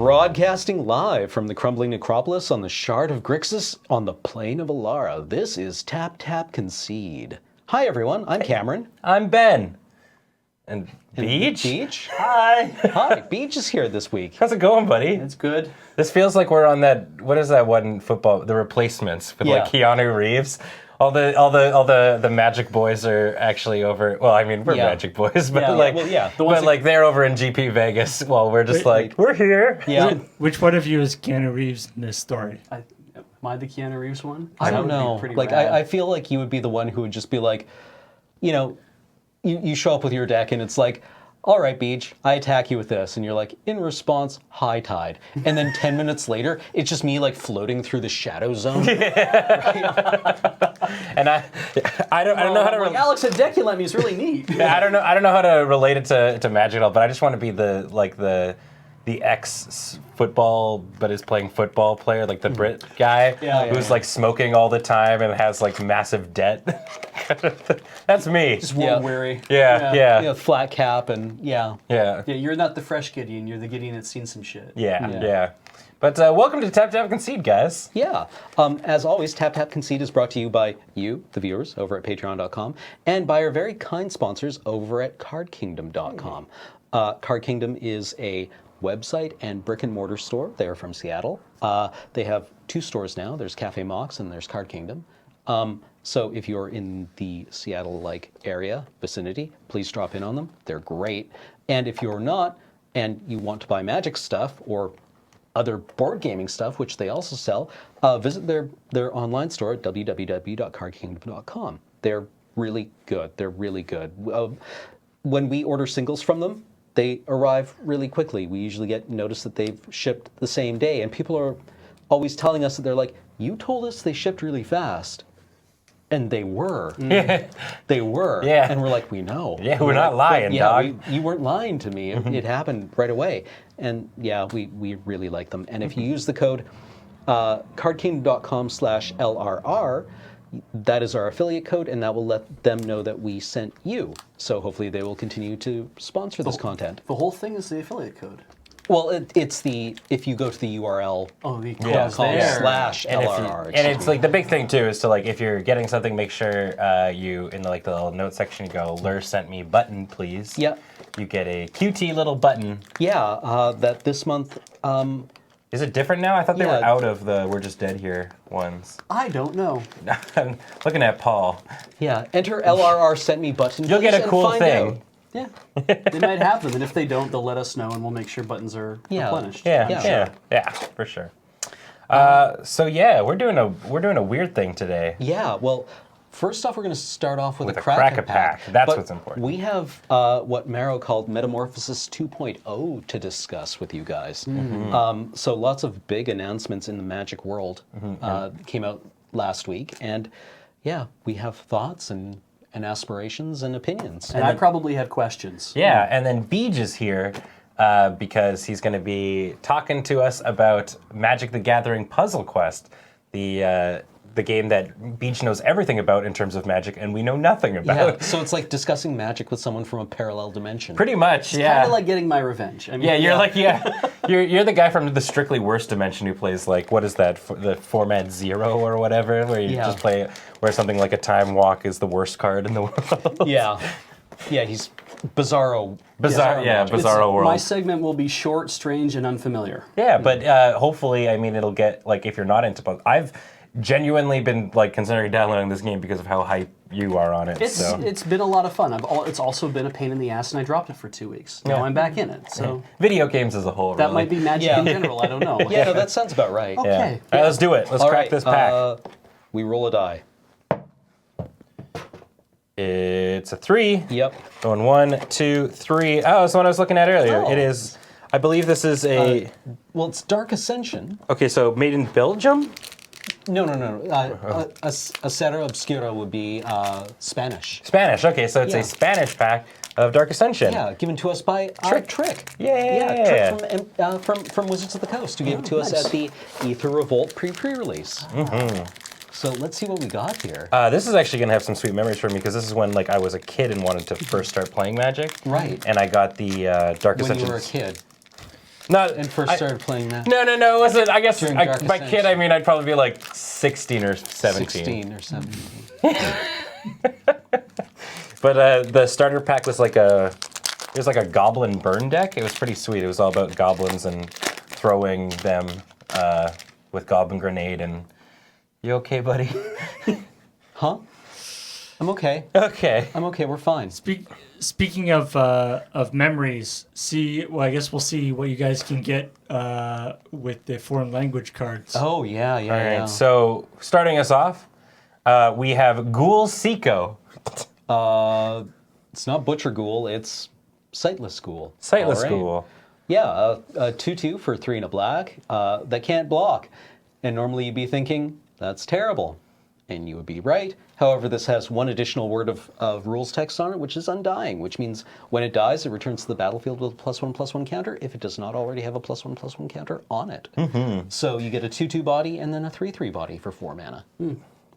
Broadcasting live from the crumbling necropolis on the shard of Grixis on the plain of Alara, this is Tap Tap Concede. Hi everyone, I'm Cameron. I'm Ben. And Beej? Beej? Hi. Hi, Beej is here this week. How's it going, buddy? It's good. This feels like we're on that, what is that one football, The Replacements with like Keanu Reeves. All the Magic boys are actually over. Well, I mean, we're Magic boys, but like they're over in GP Vegas while we're just we're here. Yeah. Which one of you is Keanu Reeves in this story? Am I the Keanu Reeves one? I don't know. Like, I feel like you would be the one who would just be like, you know, you show up with your deck and it's like, all right, Beej, I attack you with this. And you're like, in response, high tide. And then 10 minutes later, it's just me like floating through the shadow zone. And I don't know how to... Like, Alex, a deck you lent me is really neat. Yeah, I don't know how to relate it to Magic at all, but I just want to be the ex-football but is playing football player, like the Brit guy who's like smoking all the time and has like massive debt. That's me. Just world weary. Yeah. Flat cap and Yeah, you're not the fresh Gideon, you're the Gideon that's seen some shit. Yeah. But welcome to Tap Tap Concede, guys. Yeah. As always, Tap Tap Concede is brought to you by you, the viewers, over at patreon.com, and by our very kind sponsors over at cardkingdom.com. Card Kingdom is a website and brick and mortar store. They are from Seattle. They have two stores now. There's Cafe Mox and there's Card Kingdom. So if you're in the Seattle-like area, vicinity, please drop in on them. They're great. And if you're not, and you want to buy Magic stuff or other board gaming stuff, which they also sell, visit their online store at www.cardkingdom.com. They're really good. They're really good. When we order singles from them, they arrive really quickly. We usually get notice that they've shipped the same day, and people are always telling us that they're like, you told us they shipped really fast. And they were. They were. Yeah. And we're like, we know. Yeah, we're not lying, dog. You weren't lying to me. It happened right away. And yeah, we really like them. And if you use the code cardkingdom.com/LRR, that is our affiliate code, and that will let them know that we sent you. So hopefully they will continue to sponsor this content. The whole thing is the affiliate code. Well, it's the, if you go to the URL, /LRR. And it's like the big thing too is to like, if you're getting something, make sure you, in the little note section, you go, Lur sent me button, please. Yep. You get a QT little button. Yeah, that this month... Is it different now? I thought they were out of the We're Just Dead Here ones. I don't know. I'm looking at Paul. Yeah, enter LRR sent me button. You'll get a cool thing. Out. Yeah, they might have them, and if they don't, they'll let us know, and we'll make sure buttons are replenished. Yeah, for sure. So yeah, we're doing a weird thing today. Yeah, well, first off, we're going to start off with a crack-a-pack. That's what's important. We have what Maro called Metamorphosis 2.0 to discuss with you guys. So lots of big announcements in the Magic world came out last week, and yeah, we have thoughts and aspirations and opinions. And I probably have questions. Yeah, and then Beej is here because he's going to be talking to us about Magic the Gathering Puzzle Quest, the game that Beej knows everything about in terms of Magic, and we know nothing about. Yeah, so it's like discussing Magic with someone from a parallel dimension. Pretty much, It's kind of like getting my revenge. I mean, you're the guy from the strictly worst dimension who plays like, what is that, the format 0 or whatever, where you just play, where something like a Time Walk is the worst card in the world. Yeah, he's Bizarro world. My segment will be short, strange, and unfamiliar. Yeah, but hopefully, I mean, it'll get, like, if you're not into puzzle, I've genuinely been like considering downloading this game because of how hype you are on it. It's been a lot of fun. It's also been a pain in the ass, and I dropped it for 2 weeks. Now I'm back in it. So video games as a whole. That might be Magic in general. I don't know. Yeah, no, that sounds about right. Okay. Yeah. All right, let's do it. Let's crack this pack. We roll a die. It's a 3. Yep. Going 1, 2, 3. Oh, it's the one I was looking at earlier. Oh. It is. I believe this is a. Well, it's Dark Ascension. Okay, so made in Belgium. No. Acera Obscura would be Spanish. Spanish. Okay, so it's a Spanish pack of Dark Ascension. Yeah, given to us by Trick. Yeah. Trick from Wizards of the Coast, who gave it to us at the Aether Revolt pre-release. So let's see what we got here. This is actually going to have some sweet memories for me because this is when I was a kid and wanted to first start playing Magic. Right. And I got the Dark Ascension. When you were a kid. Not and first started playing that? No, it wasn't. I guess During by Darkest kid, Age. I mean I'd probably be like 16 or 17. 16 or 17. But the starter pack was like a goblin burn deck. It was pretty sweet. It was all about goblins and throwing them with goblin grenade. And you okay, buddy? Huh? I'm okay. Okay. I'm okay. We're fine. Speaking of memories, I guess we'll see what you guys can get with the foreign language cards. Oh, yeah. All right. So starting us off, we have Ghoul Seeko. It's not Butcher Ghoul, it's Sightless Ghoul. Sightless All right. Ghoul. Yeah, a 2/2 for 3 and a black that can't block. And normally you'd be thinking, that's terrible. And you would be right. However, this has one additional word of rules text on it, which is Undying, which means when it dies, it returns to the battlefield with a +1/+1 counter if it does not already have a +1/+1 counter on it. Mm-hmm. So you get a 2/2 body and then a 3/3 body for 4 mana.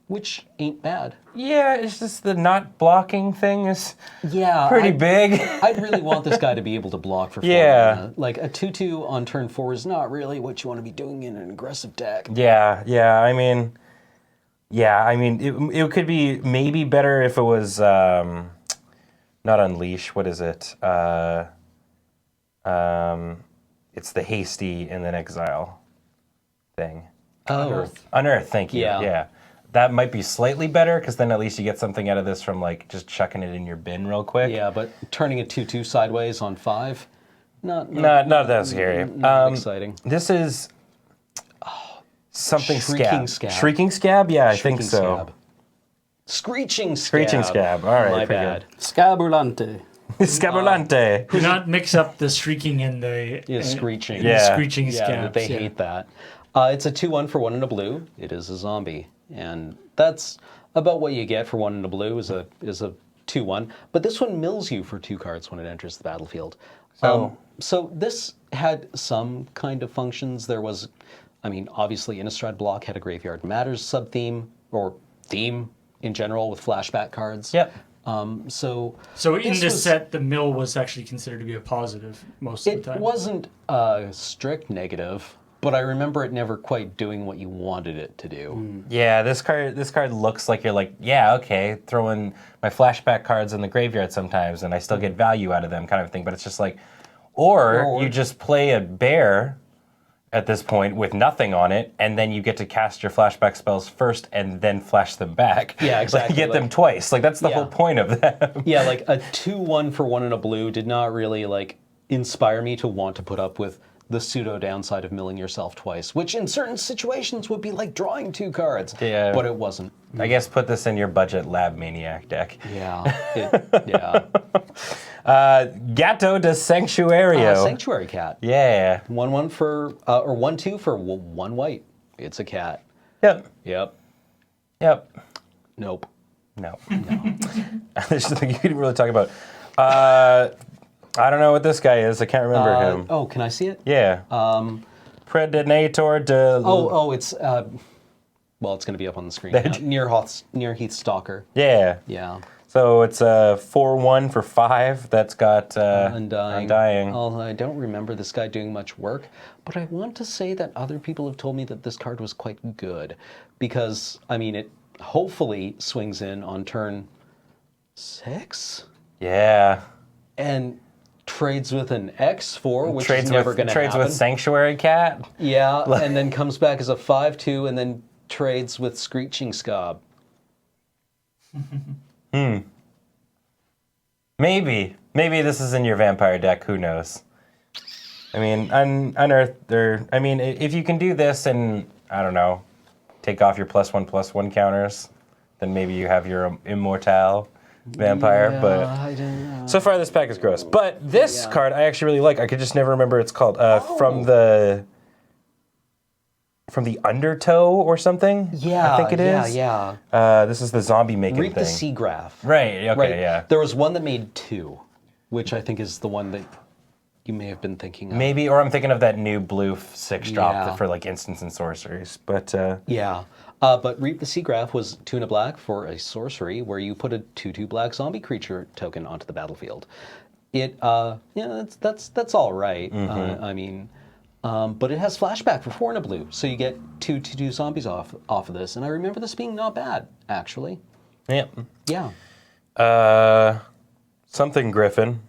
Which ain't bad. Yeah, it's just the not blocking thing is Yeah, pretty big. I'd really want this guy to be able to block for 4 Yeah. mana. Like a 2/2 on turn 4 is not really what you want to be doing in an aggressive deck. Yeah. I mean, it could be maybe better if it was not Unleash. What is it? It's the hasty and then exile thing. Unearth. Thank you. Yeah. That might be slightly better because then at least you get something out of this from like just chucking it in your bin real quick. Yeah, but turning a 2/2 sideways on 5, not that scary. not exciting. This is something Shrieking scab. Scab. Shrieking Scab? Yeah, I think Shrieking so. Scab. Screeching Scab. Screeching Scab. All right, My pretty bad. Scabulante. Scabulante. Do not mix up the shrieking and the Screeching. and the Yeah. screeching Yeah, scabs. they hate that. It's a 2/1 for 1 and a blue. It is a zombie, and that's about what you get for 1 and a blue is a 2/1. But this one mills you for 2 cards when it enters the battlefield. So this had some kind of functions. There was, obviously Innistrad block had a Graveyard Matters sub-theme or theme in general with flashback cards. Yep. So in this set, the mill was actually considered to be a positive most of the it time. wasn't a strict negative. But I remember it never quite doing what you wanted it to do. Yeah, this card looks like you're like, yeah, okay, throwing my flashback cards in the graveyard sometimes and I still get value out of them kind of thing. But it's just like, or you just play a bear at this point with nothing on it, and then you get to cast your flashback spells first and then flash them back. Yeah, exactly. Like, you get them twice. Like, that's the whole point of them. Yeah, like a 2/1 for 1 and a blue did not really like inspire me to want to put up with the pseudo downside of milling yourself twice, which in certain situations would be like drawing 2 cards. Yeah. But it wasn't. I guess put this in your budget Lab Maniac deck. Yeah. Yeah. Gato de Sanctuario. Sanctuary Cat. Yeah. 1/1 for or 1/2 for 1 white. It's a cat. Yep. Yep. No. Nope. There's something you didn't really talk about. I don't know what this guy is. I can't remember him. Oh, can I see it? Yeah. Predator de... It's well, it's going to be up on the screen now. Near Heath Stalker. Yeah. Yeah. So it's a 4/1 for 5 that's got Undying. Although I don't remember this guy doing much work, but I want to say that other people have told me that this card was quite good because, it hopefully swings in on turn 6? Yeah. And trades with an X4, which is never going to happen. Trades with Sanctuary Cat. Yeah, and then comes back as a 5/2 and then trades with Screeching Scab. Maybe this is in your vampire deck. Who knows? Unearth. If you can do this and I don't know, take off your +1/+1 counters, then maybe you have your Immortal vampire. Yeah, but I don't know. so far this pack is gross. But this card I actually really like. I could just never remember what it's called. From the Undertow or something? Yeah, I think it is. Yeah. This is the zombie making Reap thing. the Seagraph. Right, okay, yeah. There was one that made 2, which I think is the one that you may have been thinking of. Maybe, or I'm thinking of that new blue 6-drop Yeah. for like instants and sorceries. But Yeah. But Reap the Seagraph was 2 and a black for a sorcery where you put a 2/2 black zombie creature token onto the battlefield. It, that's all right. But it has flashback for 4 and a blue, so you get 2/2 zombies off of this. And I remember this being not bad, actually. Yeah. Yeah. Something Griffin.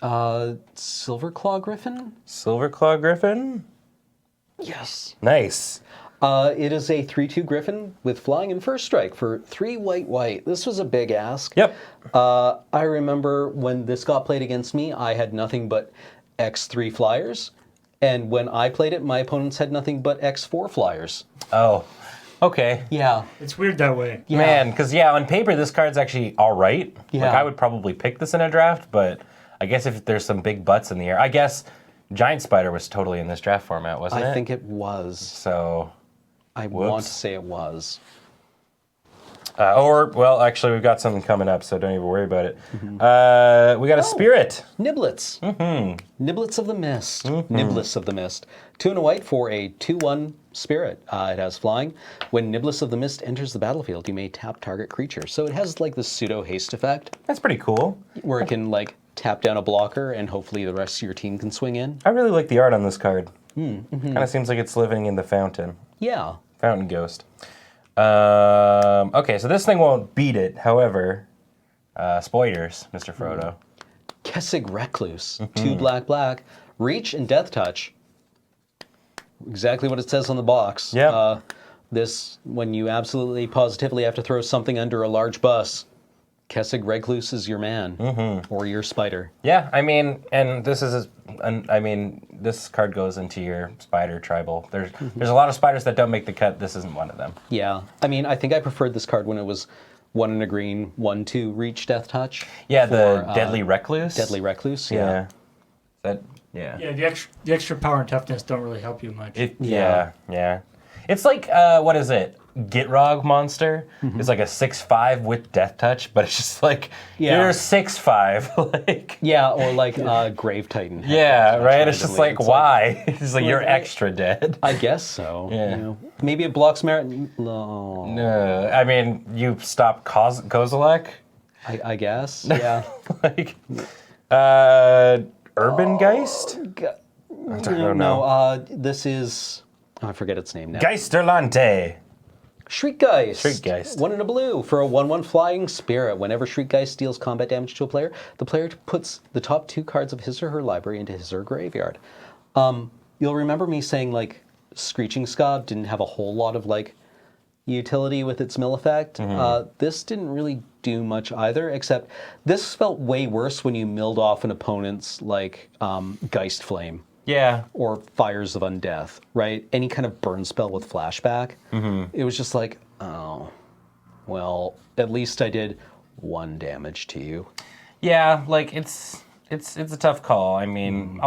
Silverclaw Griffin? Silverclaw Griffin? Yes. Nice. It is a 3/2 Griffin with flying and first strike for 3 white. This was a big ask. Yep. I remember when this got played against me, I had nothing but X3 flyers. And when I played it, my opponents had nothing but X4 flyers. Oh, okay. Yeah. It's weird that way. Yeah. Man, because on paper, this card's actually all right. Yeah. Like, I would probably pick this in a draft, but I guess if there's some big butts in the air, I guess Giant Spider was totally in this draft format, wasn't it? I think it was. So, I want to say it was. well, actually, we've got something coming up, so don't even worry about it. We got a Spirit. Niblets. Niblets of the Mist. Niblets of the Mist. 2 and a white for a 2/1 Spirit. It has flying. When Niblets of the Mist enters the battlefield, you may tap target creature. So it has like the pseudo haste effect, That's pretty cool. where it can like tap down a blocker and hopefully the rest of your team can swing in. I really like the art on this card. Kind of seems like it's living in the fountain. Yeah. Fountain Ghost. Okay, so this thing won't beat it. However, spoilers, Mr. Frodo. Kessig Recluse. 2 black. Reach and Death Touch. Exactly what it says on the box. Yep. This, when you absolutely positively have to throw something under a large bus, Kessig Recluse is your man. Or your spider. Yeah, I mean, and this is, this card goes into your spider tribal. There's a lot of spiders that don't make the cut. This isn't one of them. Yeah. I mean, I think I preferred this card when it was 1 and a green, 1/2 Reach Death Touch. Yeah, for, the Deadly Recluse. Deadly Recluse, Yeah. Yeah, the extra power and toughness don't really help you much. Yeah. It's like, what is it? Gitrog monster is like a 6/5 with Death Touch, but it's just like, you're 6/5. Like, yeah, or like Grave Titan. Yeah, right? It's just like, It's why? It's like, you're extra dead. I guess so. Yeah. You know, maybe it blocks merit. No. No, I mean, you stop Kozilek? I guess. Yeah. Like, Urban Geist? I don't know. This is. I forget its name now. Geisterlante. Shriekgeist. Shriekgeist. 1 and a blue for a 1/1 flying spirit. Whenever Shriekgeist deals combat damage to a player, the player puts the top 2 cards of his or her library into his or her graveyard. You'll remember me saying like Screeching Scob didn't have a whole lot of like utility with its mill effect. This didn't really do much either, except this felt way worse when you milled off an opponent's like Geist Flame. Yeah. Or Fires of Undeath, right? Any kind of burn spell with flashback. It was just like, oh, well, at least I did 1 damage to you. Yeah, like it's a tough call. I mean,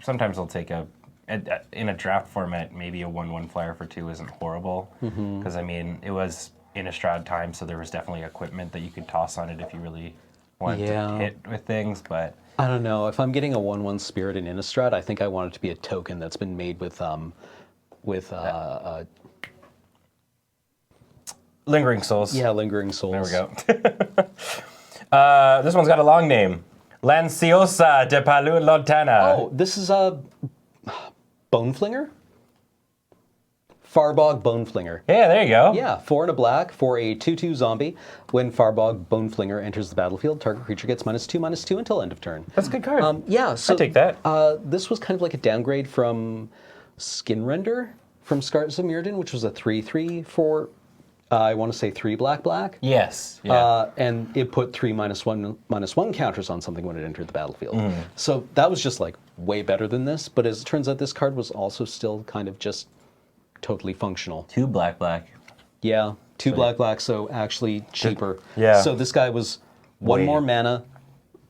sometimes I'll take in a draft format, maybe a 1/1 flyer for 2 isn't horrible. Because I mean, it was Innistrad time, so there was definitely equipment that you could toss on it if you really wanted to hit with things, but I don't know. If I'm getting a 1/1 Spirit in Innistrad, I think I want it to be a token that's been made with Lingering Souls. Yeah, Lingering Souls. There we go. This one's got a long name. Lanciosa de Palu Lontana. Oh, this is a Boneflinger? Farbog Boneflinger. Yeah, there you go. Yeah, 4 and a black for a 2/2 zombie. When Farbog Boneflinger enters the battlefield, target creature gets -2/-2 until end of turn. That's a good card. Yeah, so I take that. This was kind of like a downgrade from Skin Render from Scars of Mirrodin, which was a 3/3 for, I want to say 3 black. Yes. Yeah. And it put 3 -1/-1 counters on something when it entered the battlefield. So that was just like way better than this. But as it turns out, this card was also still kind of just totally functional. 2 black. Yeah, 2 black, so actually cheaper. Yeah. So this guy was 1 more mana,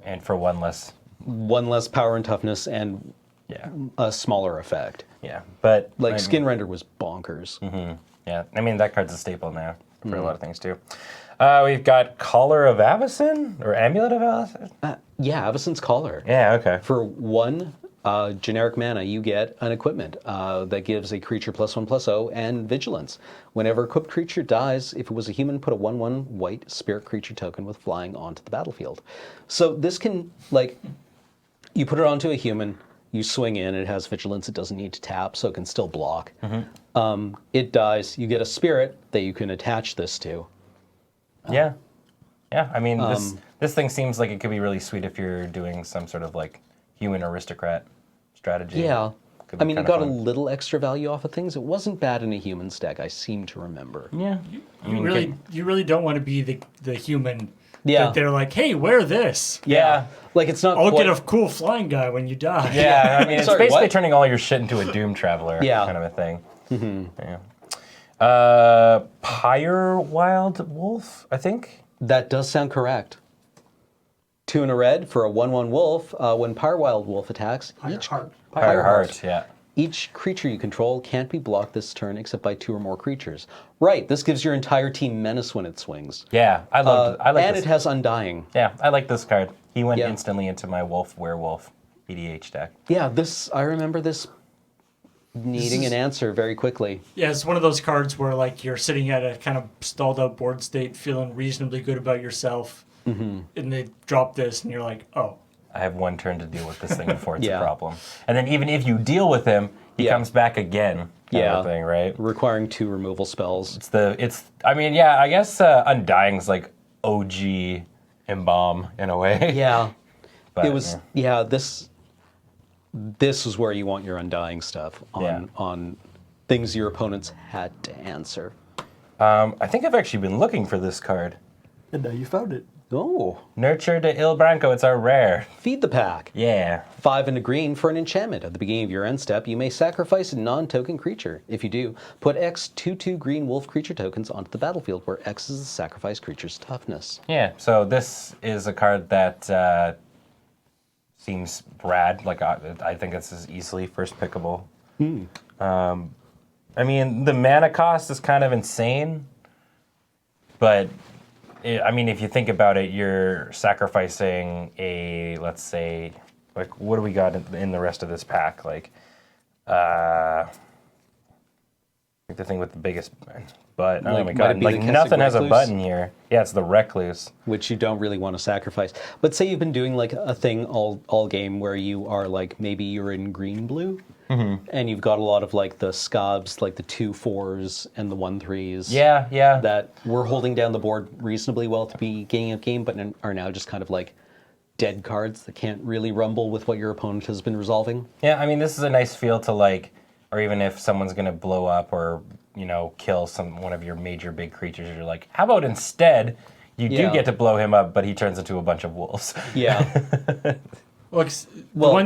And for 1 less. 1 less power and toughness, and a smaller effect. Yeah, but Like Skin Render was bonkers. Yeah, I mean that card's a staple now for a lot of things too. We've got Collar of Avacyn or Amulet of Avacyn. Yeah, Avacyn's Collar. Yeah, okay. For 1 generic mana, you get an equipment that gives a creature +1/+0 and vigilance. Whenever equipped creature dies, if it was a human, put a 1/1 white spirit creature token with flying onto the battlefield. So this can, like, you put it onto a human, You swing in, it has vigilance, it doesn't need to tap, so it can still block. It dies, you get a spirit that you can attach this to. Yeah. Yeah, I mean, this thing seems like it could be really sweet if you're doing some sort of like human aristocrat strategy. Yeah. Could I be mean, you kinda got a fun. little extra value off of things. It wasn't bad in a human stack, I seem to remember. Yeah. You really don't want to be the human. Yeah. That they're like, hey, wear this. Yeah. Like, it's not I'll quite... get a cool flying guy when you die. Yeah, I mean, it's Sorry, basically what? turning all your shit into a Doom Traveler Yeah. kind of a thing. Yeah. Pyre Wild Wolf, I think? That does sound correct. 2 and a red for a 1/1 wolf. When Pyrewild Wolf attacks, Pyre Heart, yeah. each creature you control can't be blocked this turn except by 2 or more creatures. Right, this gives your entire team menace when it swings. Yeah, I like and this. it has Undying. Yeah, I like this card. He went Yeah. instantly into my Wolf Werewolf EDH deck. Yeah, I remember this needing an answer very quickly. Yeah, it's one of those cards where like you're sitting at a kind of stalled out board state, feeling reasonably good about yourself, and they drop this, and you're like, oh. I have 1 turn to deal with this thing before it's Yeah. a problem. And then even if you deal with him, he Yeah. comes back again. Kind of thing, right? Requiring 2 removal spells. I mean, yeah, I guess Undying's like OG Embalm in a way. Yeah. But, It was, this is where you want your Undying stuff on things your opponents had to answer. I think I've actually been looking for this card. And now you found it. Oh, Nurture de Il Branco, it's our rare. feed the pack. Yeah. 5 and a green for an enchantment. At the beginning of your end step, you may sacrifice a non-token creature. If you do, put X 2/2 green wolf creature tokens onto the battlefield, where X is the sacrifice creature's toughness. Yeah, so this is a card that seems rad. Like, I think this is easily first pickable. I mean, the mana cost is kind of insane, but I mean, if you think about it, you're sacrificing let's say, like, what do we got in the rest of this pack? Like, I think the thing with the biggest butt. Oh Like, my might god! it be Like, the nothing has a Recluse? button here. Yeah, it's the Recluse. Which you don't really want to sacrifice. But say you've been doing like a thing all game where you are like, maybe you're in green-blue, and you've got a lot of like the scobs, like the 2/4s and the 1/3s. Yeah, yeah. That were holding down the board reasonably well to be beginning of game, but are now just kind of like dead cards that can't really rumble with what your opponent has been resolving. Yeah, I mean, this is a nice feel to like, or even if someone's gonna blow up or kill one of your major big creatures, you're like, how about instead you do get to blow him up, but he turns into a bunch of wolves. Yeah. Well,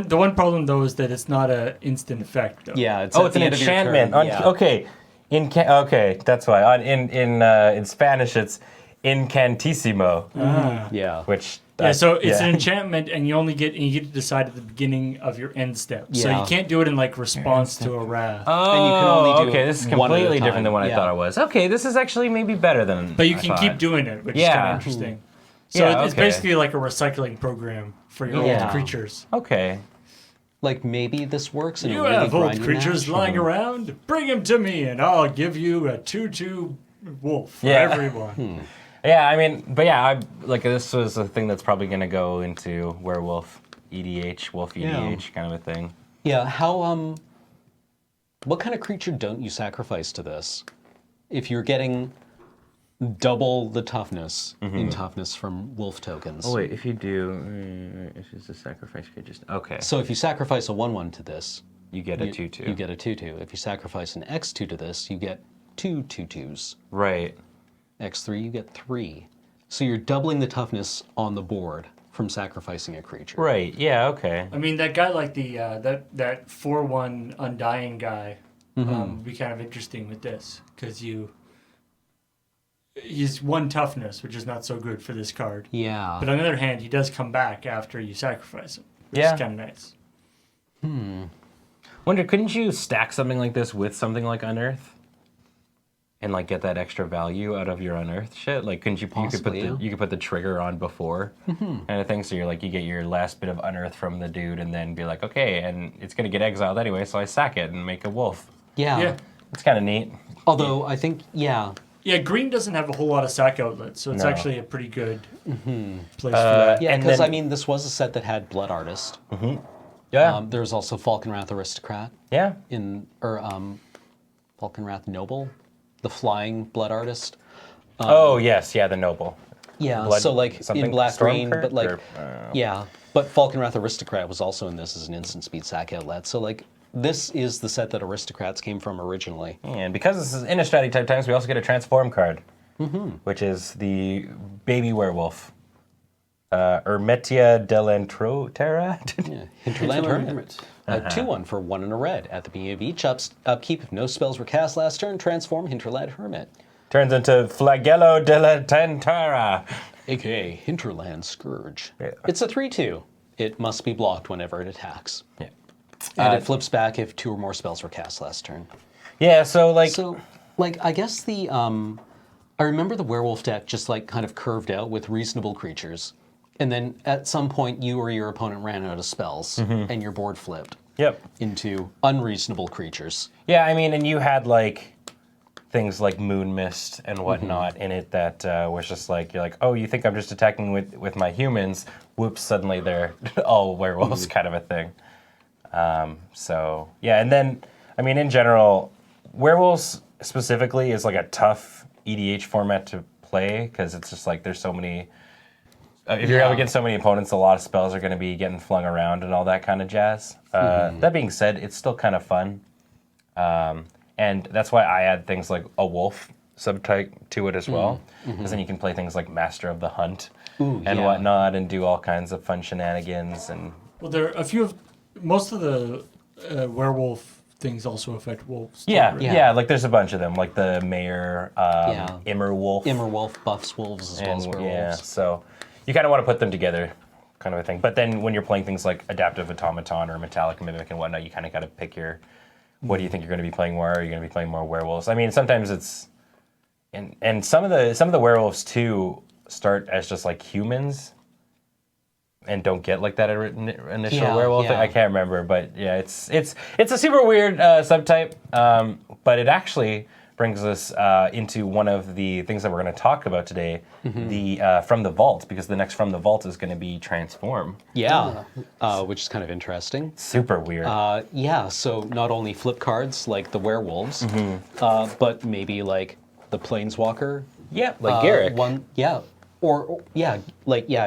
the one problem though is that it's not an instant effect. Though. Yeah. It's It's an enchantment. Okay, okay, that's why. In Spanish, it's incantissimo, Yeah. which So it's an enchantment, and you get to decide at the beginning of your end step. So Yeah. you can't do it in like response to a wrath. And you can only do okay, this is one at a completely time. different than what I Yeah. thought it was. Okay, this is actually maybe better than. But you I can thought. keep doing it, which is kind of interesting. So Yeah, it's okay. basically like a recycling program for your Yeah. old creatures. Okay. Like maybe this works in You a really have old grindy creatures match. lying around? Bring them to me, and I'll give you a 2/2 wolf for Yeah. everyone. Yeah, I mean, but yeah, this was a thing that's probably going to go into Werewolf EDH, Wolf EDH kind of a thing. Yeah, what kind of creature don't you sacrifice to this? If you're getting double the toughness in toughness from wolf tokens. Oh wait, if you do, it's just a sacrifice creature. Okay. So if you sacrifice a 1/1 to this, You get a 2/2. You get a 2/2. If you sacrifice an X2 to this, you get 2 2/2s. Right. X3, you get 3. So you're doubling the toughness on the board from sacrificing a creature. Right. Yeah. Okay. I mean, that guy like the that 4/1 Undying guy would be kind of interesting with this because he's 1 toughness, which is not so good for this card. Yeah. But on the other hand, he does come back after you sacrifice him, which Yeah. is kind of nice. Wonder, couldn't you stack something like this with something like Unearth? And like get that extra value out of your Unearthed shit? Like, couldn't you? Possibly, you could put the trigger on before, kind of thing. So you get your last bit of Unearth from the dude, and then be like, okay, and it's gonna get exiled anyway, so I sack it and make a wolf. Yeah. Yeah. It's kind of neat. Although I think, yeah. Yeah, green doesn't have a whole lot of sack outlets, so it's No. actually a pretty good place for that. Yeah, And because then- I mean, this was a set that had Blood Artist. Yeah. There's also Falconwrath Aristocrat. Yeah. Falconwrath Noble, the flying blood artist. Oh yes, yeah, the noble. Yeah, Blood- so like something in Black Green, Stormkirk, but like or, yeah, but Falconwrath Aristocrat was also in this as an instant speed sack outlet. So like this is the set that Aristocrats came from originally. And because this is Innistrad type times, we also get a transform card, which is the baby werewolf. Ermetia Delentrotera. Yeah, Hinterland Hermit. A 2/1 for 1 and a red. At the beginning of each upkeep, if no spells were cast last turn, transform Hinterland Hermit. Turns into Flagello della Tentara. AKA Hinterland Scourge. Yeah. It's a 3/2. It must be blocked whenever it attacks. Yeah. And it flips back if 2 or more spells were cast last turn. Yeah, so like... So, like, I guess the, I remember the werewolf deck just like kind of curved out with reasonable creatures. And then at some point you or your opponent ran out of spells and your board flipped. Yep. Into unreasonable creatures. Yeah, I mean, and you had like things like Moon Mist and whatnot in it that was just like, you're like, oh, you think I'm just attacking with my humans? Whoops, suddenly they're all werewolves kind of a thing. So, yeah, and then, I mean, in general, werewolves specifically is like a tough EDH format to play because it's just like there's so many... if you're up against so many opponents, a lot of spells are going to be getting flung around and all that kind of jazz. That being said, it's still kind of fun. And that's why I add things like a wolf subtype to it as well. Because then you can play things like Master of the Hunt and whatnot and do all kinds of fun shenanigans. And Well, there are a few of... Most of the werewolf things also affect wolves. Too, yeah, right? yeah, like there's a bunch of them, like the Mayor, Immerwolf. Immerwolf buffs wolves as well as werewolves. Yeah, so you kind of want to put them together, kind of a thing. But then when you're playing things like Adaptive Automaton or Metallic Mimic and whatnot, you kind of got to pick your... What do you think you're going to be playing more? Are you going to be playing more werewolves? I mean, sometimes it's... And some of the werewolves, too, start as just like humans and don't get like that initial werewolf thing. I can't remember, but yeah, it's a super weird subtype, but it actually brings us into one of the things that we're going to talk about today, the From the Vault, because the next From the Vault is going to be Transform. Yeah, which is kind of interesting. Super weird. Yeah, so not only flip cards like the werewolves, but maybe like the Planeswalker. Yeah, like Garrick.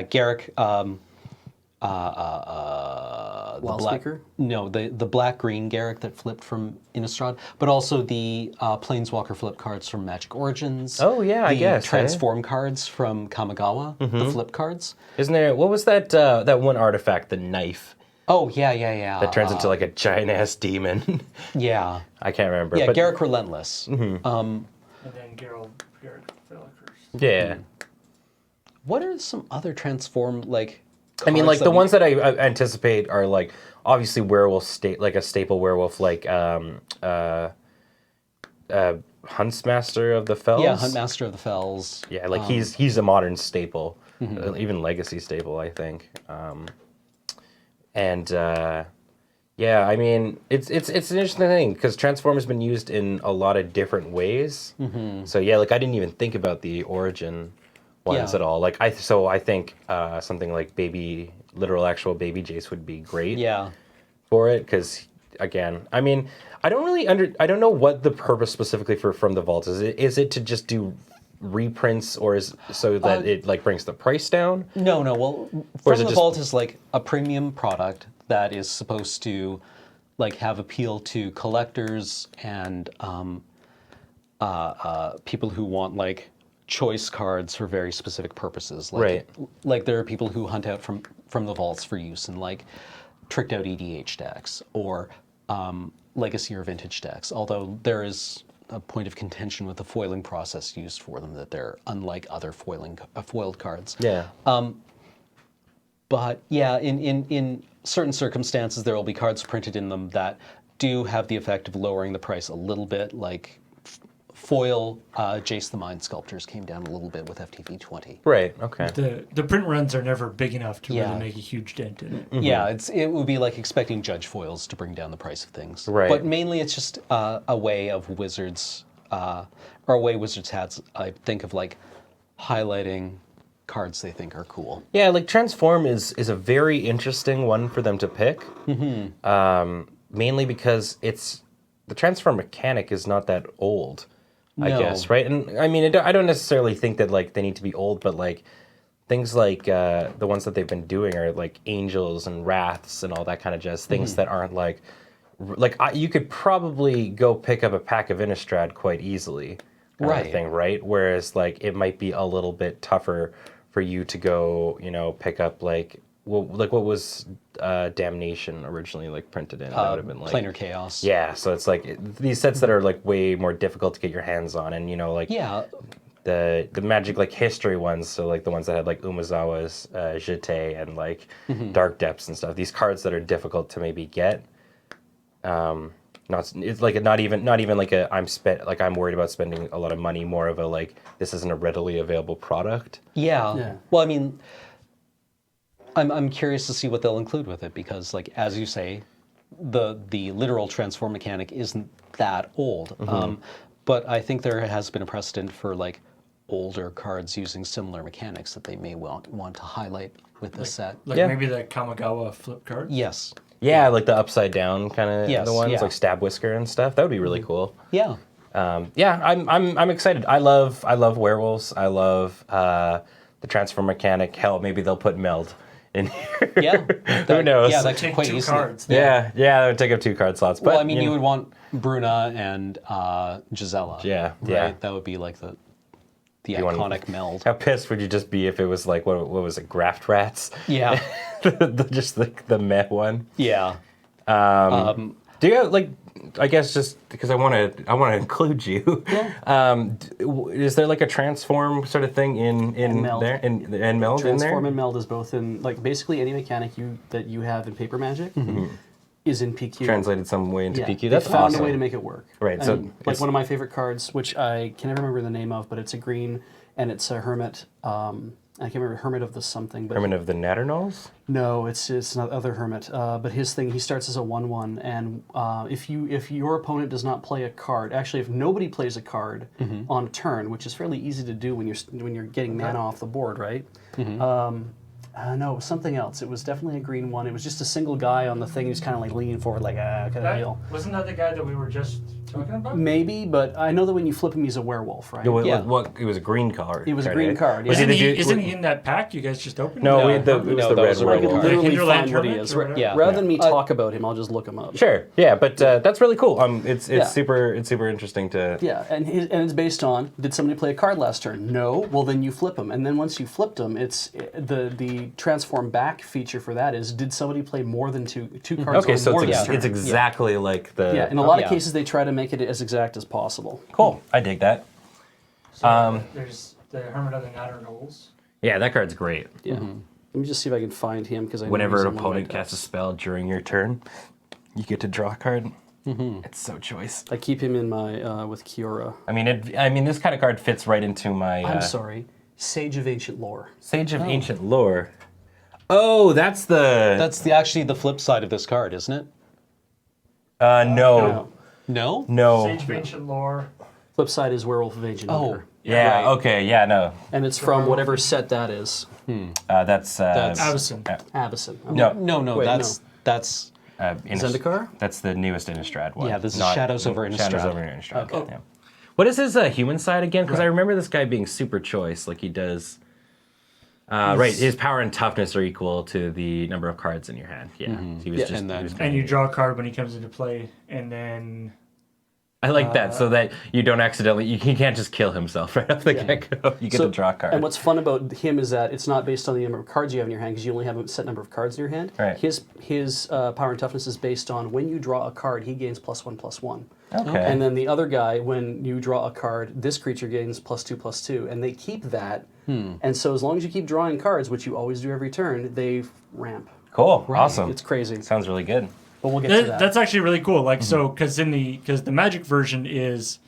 Garrick. Wildspeaker? The black green Garrick that flipped from Innistrad, but also the Planeswalker flip cards from Magic Origins. Oh yeah, I guess transform cards from Kamigawa, the flip cards. Isn't there? What was that? That one artifact, the knife. Oh yeah. That turns into like a giant ass demon. Yeah, I can't remember. Yeah, but, Garrick Relentless. And then Garrick Felakers. Yeah. What are some other transform like? I mean, like the ones that I anticipate are like obviously werewolf like a staple werewolf, like Huntsmaster of the Fells. Yeah, Huntmaster of the Fells. Yeah, like he's a modern staple, even legacy staple, I think. Yeah, I mean, it's an interesting thing because transform has been used in a lot of different ways. So yeah, like I didn't even think about the origin ones at all. Like I think something like literal actual baby Jace would be great. Yeah. For it, because again, I mean, I don't know what the purpose specifically for From the Vault is. Is it to just do reprints, or is so that it like brings the price down? No. Well, From the Vault is like a premium product that is supposed to like have appeal to collectors and people who want like choice cards for very specific purposes. Like there are people who hunt out from the vaults for use in like tricked out EDH decks or legacy or vintage decks. Although there is a point of contention with the foiling process used for them that they're unlike other foiled cards. Yeah. But yeah, in certain circumstances there will be cards printed in them that do have the effect of lowering the price a little bit, like foil Jace the Mind Sculptors came down a little bit with FTV 20. Right, okay. The print runs are never big enough to really make a huge dent in it. Yeah, it would be like expecting Judge foils to bring down the price of things. Right. But mainly it's just a way of Wizards, or a way Wizards has, I think, of like highlighting cards they think are cool. Yeah, like Transform is a very interesting one for them to pick. Mainly because the Transform mechanic is not that old, I guess, right? And I mean, I don't necessarily think that like they need to be old, but like things like the ones that they've been doing are like Angels and Wraths and all that kind of jazz. Things that aren't like you could probably go pick up a pack of Innistrad quite easily, thing, right? Whereas like it might be a little bit tougher for you to go, pick up like what was Damnation originally like printed in? That would have been like Planar Chaos. Yeah, so it's like these sets that are like way more difficult to get your hands on, and the Magic like history ones, so like the ones that had like Umezawa's Jete and like Dark Depths and stuff. These cards that are difficult to maybe get. It's like not even like I'm worried about spending a lot of money. More of a like this isn't a readily available product. Yeah. Well, I mean, I'm curious to see what they'll include with it because, like as you say, the literal transform mechanic isn't that old. But I think there has been a precedent for like older cards using similar mechanics that they may want to highlight with this set. Like maybe the Kamigawa flip cards? Yes. Yeah, like the upside down kind of the ones, yeah. like Stab Whisker and stuff. That would be really cool. Yeah. I'm excited. I love werewolves. I love the transfer mechanic. Hell, maybe they'll put Meld in here. Yeah. Who knows? Yeah, that's Take quite two easy. cards. Yeah, that would take up 2 card slots. But Well, I mean, you would want Bruna and Gisela. Yeah, right? yeah. That would be like the want- iconic meld. How pissed would you just be if it was like what was it, Graft Rats? Yeah. Just like the meh one. Yeah. Do you have, like? I guess just because I want to include you. Yeah. Is there like a transform sort of thing in Meld. there and Meld in there? Transform and Meld is both in like basically any mechanic that you have in Paper Magic is in PQ. Translated some way into PQ. They That's found awesome. a way to make it work. Right, so And, like one of my favorite cards, which I can never remember the name of, but it's a green and it's a Hermit. I can't remember Hermit of the something. But Hermit of the Natternals? No, it's not other Hermit. But his thing, he starts as a 1/1, and if your opponent does not play a card, actually, if nobody plays a card on a turn, which is fairly easy to do when you're getting mana off the board, right? No, it was something else. It was definitely a green one. It was just a single guy on the thing who's kind of like leaning forward, like kind of deal. Wasn't that the guy that we were just talking about? Maybe, but I know that when you flip him, he's a werewolf, right? Yeah. It was a green card. It was a green card. Yeah. Isn't he in that pack you guys just opened? No, No, it was no, the that red was a red werewolf. card. Literally Hinterland find what he Hermit is. or whatever? Yeah. Rather than me talk about him, I'll just look him up. Sure, yeah, but that's really cool. It's Yeah. super interesting to. Yeah, and it's based on, did somebody play a card last turn? No. Well, then you flip him, and then once you flipped him, it's the transform back feature for that is, did somebody play more than two cards? Okay, or so more it's, this it's turn? exactly like the. Yeah, in a lot of yeah. cases they try to make it as exact as possible. Cool. I dig that. So there's the Hermit of the Natternals. Yeah, that card's great. Yeah. Let me just see if I can find him because I know Whenever he's an in one of my opponent casts a decks. spell during your turn, you get to draw a card. It's so choice. I keep him in my with Kiora. I mean, this kind of card fits right into my. I'm sorry, Sage of Ancient Lore. Sage of Ancient Lore. Oh, that's the. That's actually the flip side of this card, isn't it? No. No? Sage of Ancient Lore. Flip side is Werewolf of Ancient Oh. Hunger. Yeah. Right. Okay. Yeah. No. And it's from whatever set that is. That's. Avacyn. Avacyn. Okay. No. No, Wait, that's Zendikar? That's the newest Innistrad one. Yeah, this is not- Shadows over Innistrad. Shadows over Innistrad. Okay. Yeah. What is his human side again? Because I remember this guy being super choice, like he does. Right, his power and toughness are equal to the number of cards in your hand. Yeah, he was Yeah, just. and then- he was And kinda you neat. draw a card when he comes into play, and then I like that, so that you don't accidentally. He can't just kill himself right off the get-go. You get to draw a card. And what's fun about him is that it's not based on the number of cards you have in your hand because you only have a set number of cards in your hand. Right. His power and toughness is based on when you draw a card, he gains +1/+1. Okay. And then the other guy, when you draw a card, this creature gains +2/+2, and they keep that. And so as long as you keep drawing cards, which you always do every turn, they ramp. Cool. Awesome. It's crazy. Sounds really good. But we'll get to that. that's actually really cool. Like so, because the Magic version is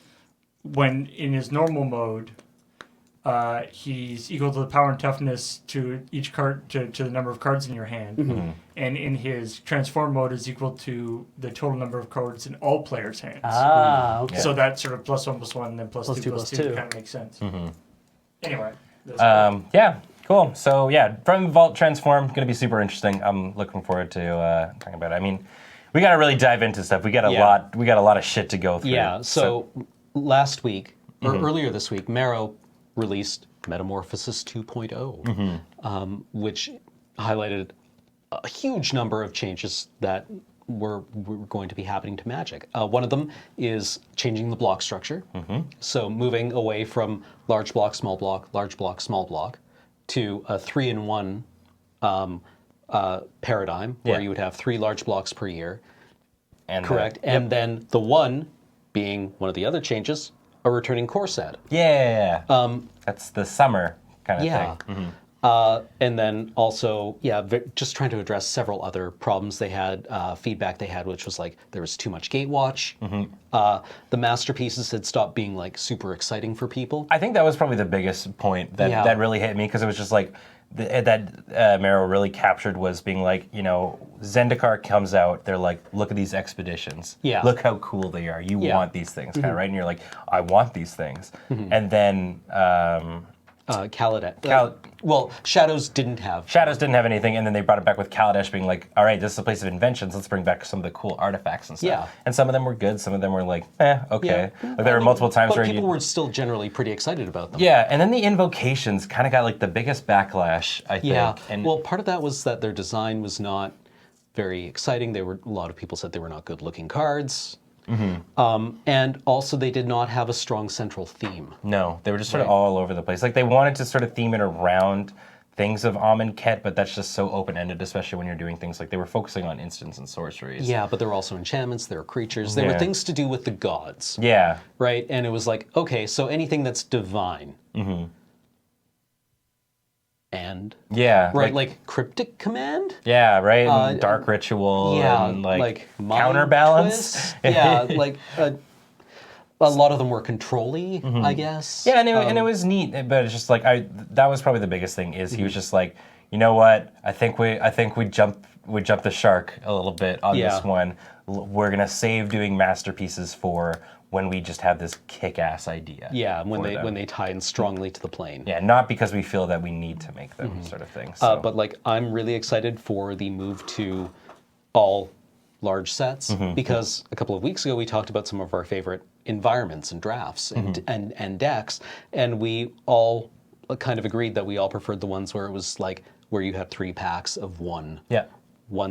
when in his normal mode, he's equal to the power and toughness to each card to the number of cards in your hand, and in his transform mode is equal to the total number of cards in all players' hands. Okay. So that sort of +1/+1, then +2/+2 +2/+2. kind of makes sense. Anyway, that's Yeah. Cool. So yeah, from Vault Transform, going to be super interesting. I'm looking forward to talking about it. I mean, we got to really dive into stuff. We got a lot. We got a lot of shit to go through. Yeah. So last week or earlier this week, Marrow released Metamorphosis 2.0, which highlighted a huge number of changes that were going to be happening to Magic. One of them is changing the block structure. So moving away from large block, small block, large block, small block, to a 3-in-1 paradigm where you would have 3 large blocks per year. And correct. And then the 1 being one of the other changes, a returning core set. Yeah. That's the summer kind of thing. And then also, just trying to address several other problems they had, feedback they had, which was like there was too much gatewatch. The masterpieces had stopped being like super exciting for people. I think that was probably the biggest point that really hit me, because it was just like that Marrow really captured was being like, you know, Zendikar comes out, they're like, look at these expeditions. Look how cool they are. You want these things, kind of, right? And you're like, I want these things. And then Kaladesh. Well, Shadows didn't have anything, and then they brought it back with Kaladesh being like, all right, this is a place of inventions. Let's bring back some of the cool artifacts and stuff. And some of them were good. Some of them were like, okay. Like there were multiple times where people were still generally pretty excited about them. And then the invocations kind of got like the biggest backlash, I think. And well, part of that was that their design was not very exciting. A lot of people said they were not good-looking cards. And also they did not have a strong central theme. No, they were just sort of all over the place. Like they wanted to sort of theme it around things of Amonkhet, but that's just so open-ended, especially when you're doing things like they were focusing on instants and sorceries. Yeah, but there were also enchantments, there were creatures, there were things to do with the gods. Yeah. Right? And it was like, okay, so anything that's divine. And right, like Cryptic Command. Yeah, right. And Dark Ritual. And like Counterbalance. Like a lot of them were control-y, I guess. Yeah, and it was neat, but it's just like that was probably the biggest thing. Is he was just like, you know what? I think we jumped the shark a little bit on this one. We're gonna save doing masterpieces for when we just have this kick-ass idea. Yeah, when they tie in strongly to the plane. Yeah, not because we feel that we need to make them, sort of thing. So. But like, I'm really excited for the move to all large sets, because a couple of weeks ago we talked about some of our favorite environments and drafts and decks, and we all kind of agreed that we all preferred the ones where it was like where you had 3 packs of one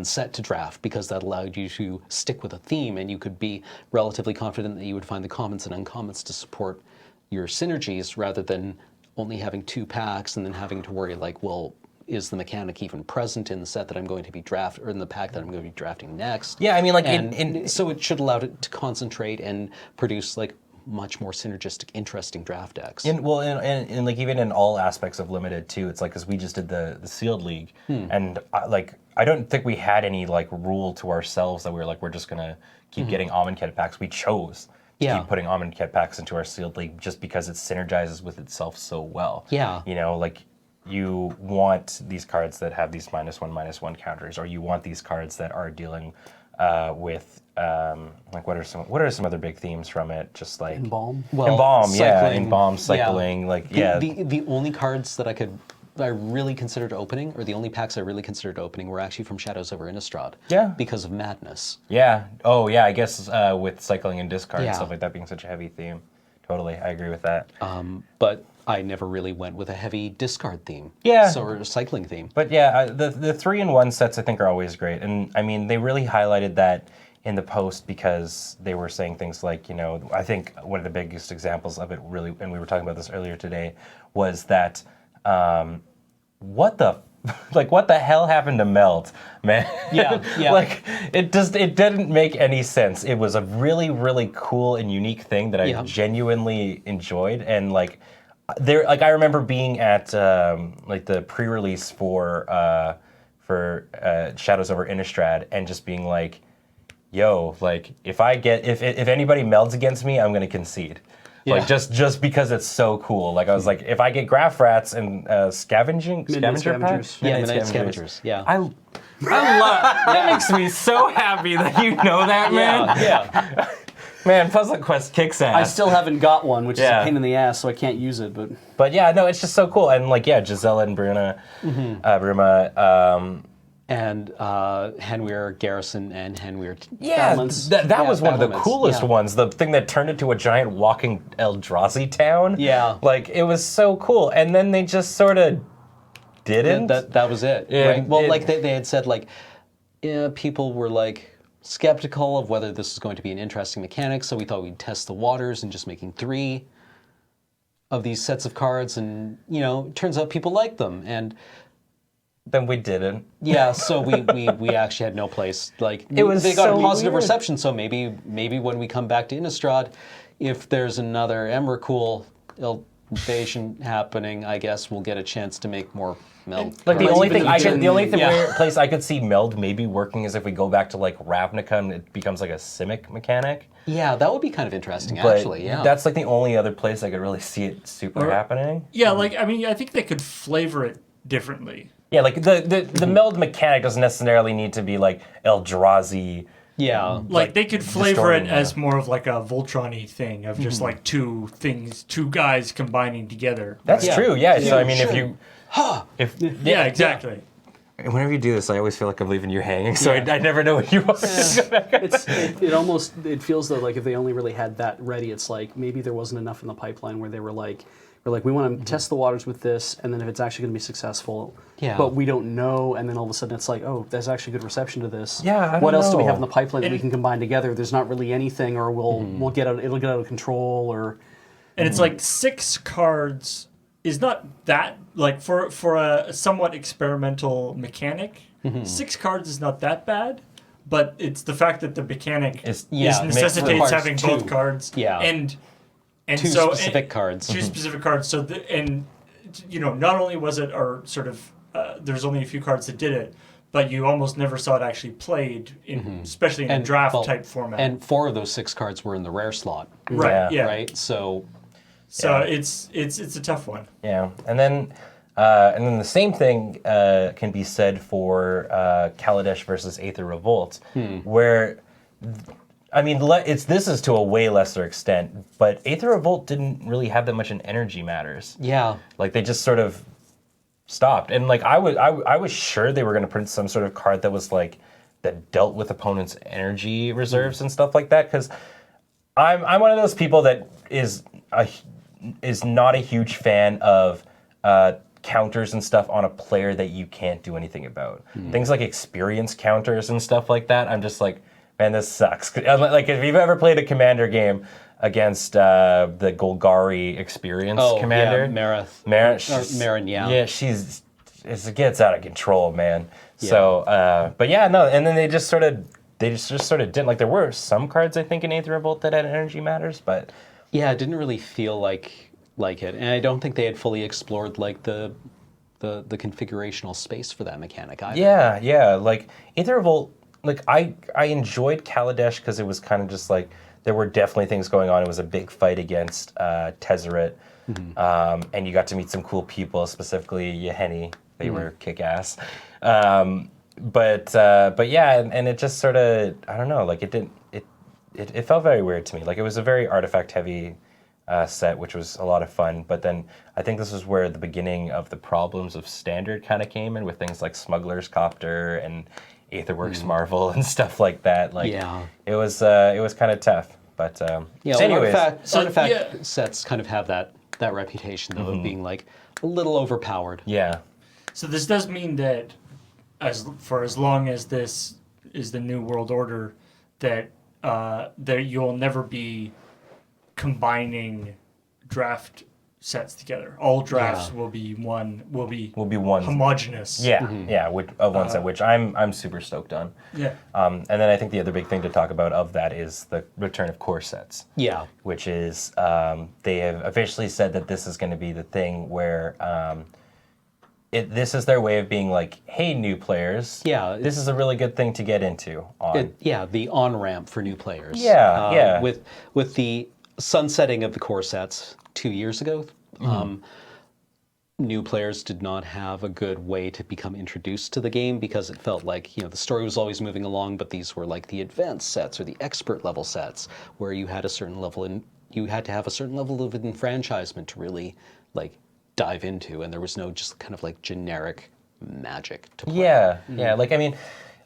set to draft, because that allowed you to stick with a theme, and you could be relatively confident that you would find the commons and uncommons to support your synergies, rather than only having 2 packs and then having to worry like, well, is the mechanic even present in the set that I'm going to be drafting, or in the pack that I'm going to be drafting next? Yeah, I mean, like, so it should allow it to concentrate and produce like much more synergistic, interesting draft decks. And like even in all aspects of limited too, it's like, because we just did the sealed league, and I don't think we had any like rule to ourselves that we were like, we're just gonna keep getting Amonkhet packs. We chose to keep putting Amonkhet packs into our sealed league just because it synergizes with itself so well. Yeah, you know, like you want these cards that have these -1/-1 counters, or you want these cards that are dealing with like what are some other big themes from it? Just like Embalm. Embalm, cycling, The only cards that I really considered opening, or the only packs I really considered opening, were actually from Shadows over Innistrad. Because of Madness. Yeah. Oh yeah. I guess with cycling and discard and stuff like that being such a heavy theme. Totally, I agree with that. But I never really went with a heavy discard theme. Or a cycling theme. But yeah, the 3-in-1 sets I think are always great, and I mean they really highlighted that in the post, because they were saying things like, you know, I think one of the biggest examples of it really, and we were talking about this earlier today, was that what the hell happened to Meld, man? Like it didn't make any sense. It was a really, really cool and unique thing that I genuinely enjoyed, and like I remember being at like the pre-release for Shadows over Innistrad, and just being like, yo, like if anybody melds against me, I'm gonna concede. Like just because it's so cool. Like I was like, if I get Graph Rats and scavenger packs, Midnight Scavengers. I love that. Makes me so happy that you know that, man. Man, Puzzle Quest kicks ass. I still haven't got one, which is a pain in the ass, so I can't use it. But yeah, no, it's just so cool. And like, yeah, Gisela and Bruna, and Henweir Garrison and Henweir. Yeah, that was one of the coolest ones. The thing that turned into a giant walking Eldrazi town. Yeah. Like, it was so cool. And then they just sort of didn't. That was it. Right? Well, like they had said, like, people were like skeptical of whether this was going to be an interesting mechanic, so we thought we'd test the waters and just making 3 of these sets of cards, and it turns out people like them, and then we didn't. Yeah, so we actually had no place. Like, they got a positive reception, so maybe when we come back to Innistrad, if there's another Emrakul invasion happening, I guess we'll get a chance to make more meld. Like the only place I could see meld maybe working is if we go back to like Ravnica and it becomes like a Simic mechanic. Yeah, that would be kind of interesting, actually. Yeah, that's like the only other place I could really see it happening. Yeah, like I think they could flavor it differently. Yeah, like the meld mechanic doesn't necessarily need to be like Eldrazi. Yeah. Like they could flavor it as more of like a Voltron-y thing of just like two guys combining together. That's true, yeah. So I mean, yeah, exactly. Whenever you do this, I always feel like I'm leaving you hanging, so I never know what you want. It feels though like if they only really had that ready, it's like maybe there wasn't enough in the pipeline where they were like, we want to test the waters with this, and then if it's actually going to be successful, but we don't know, and then all of a sudden it's like, oh, there's actually good reception to this. Yeah, what else do we have in the pipeline that we can combine together? There's not really anything, or it'll get out of control, or. And it's like 6 cards is not that like for a somewhat experimental mechanic. 6 cards is not that bad. But it's the fact that the mechanic necessitates having both cards. Yeah. And two specific cards. Two specific cards. So not only was it there's only a few cards that did it, but you almost never saw it actually played, especially in a draft type format. And 4 of those 6 cards were in the rare slot. Right. Yeah. Right. So it's a tough one. Yeah, and then the same thing can be said for Kaladesh versus Aether Revolt, where. I mean, this is to a way lesser extent, but Aether Revolt didn't really have that much in energy matters. Yeah. Like, they just sort of stopped. And, like, I was sure they were going to print some sort of card that was, like, that dealt with opponents' energy reserves and stuff like that, because I'm one of those people that is not a huge fan of counters and stuff on a player that you can't do anything about. Things like experience counters and stuff like that, I'm just like, man, this sucks. Like, if you've ever played a commander game against the Golgari experience commander. Yeah, Marin, yeah. Yeah, it gets out of control, man. Yeah. So, but yeah, no, and then they just sort of didn't. Like, there were some cards, I think, in Aether Revolt that had energy matters, but... Yeah, it didn't really feel like it. And I don't think they had fully explored, like, the configurational space for that mechanic either. Yeah, like, Aether Revolt... Like, I enjoyed Kaladesh because it was kind of just like, there were definitely things going on. It was a big fight against Tezzeret, and you got to meet some cool people, specifically Yahenni. They were kick-ass. But yeah, and it just sort of, I don't know, like, it felt very weird to me. Like, it was a very artifact-heavy set, which was a lot of fun. But then I think this was where the beginning of the problems of Standard kind of came in, with things like Smuggler's Copter and Aetherworks Marvel and stuff like that. Like, it was kind of tough. But anyways, artifact sets kind of have that reputation though of being like a little overpowered. Yeah. So this does mean that as long as this is the new world order, that you'll never be combining draft sets together. All drafts will be one homogenous. Yeah, one set, which I'm super stoked on. Yeah. And then I think the other big thing to talk about of that is the return of core sets. Yeah. Which is they have officially said that this is going to be the thing where this is their way of being like, hey, new players. Yeah. This is a really good thing to get into. The on-ramp for new players. Yeah. With the sunsetting of the core sets 2 years ago, new players did not have a good way to become introduced to the game because it felt like, the story was always moving along, but these were like the advanced sets or the expert level sets where you had a certain level you had to have a certain level of enfranchisement to really like dive into, and there was no just kind of like generic magic to play. Yeah. Like, I mean,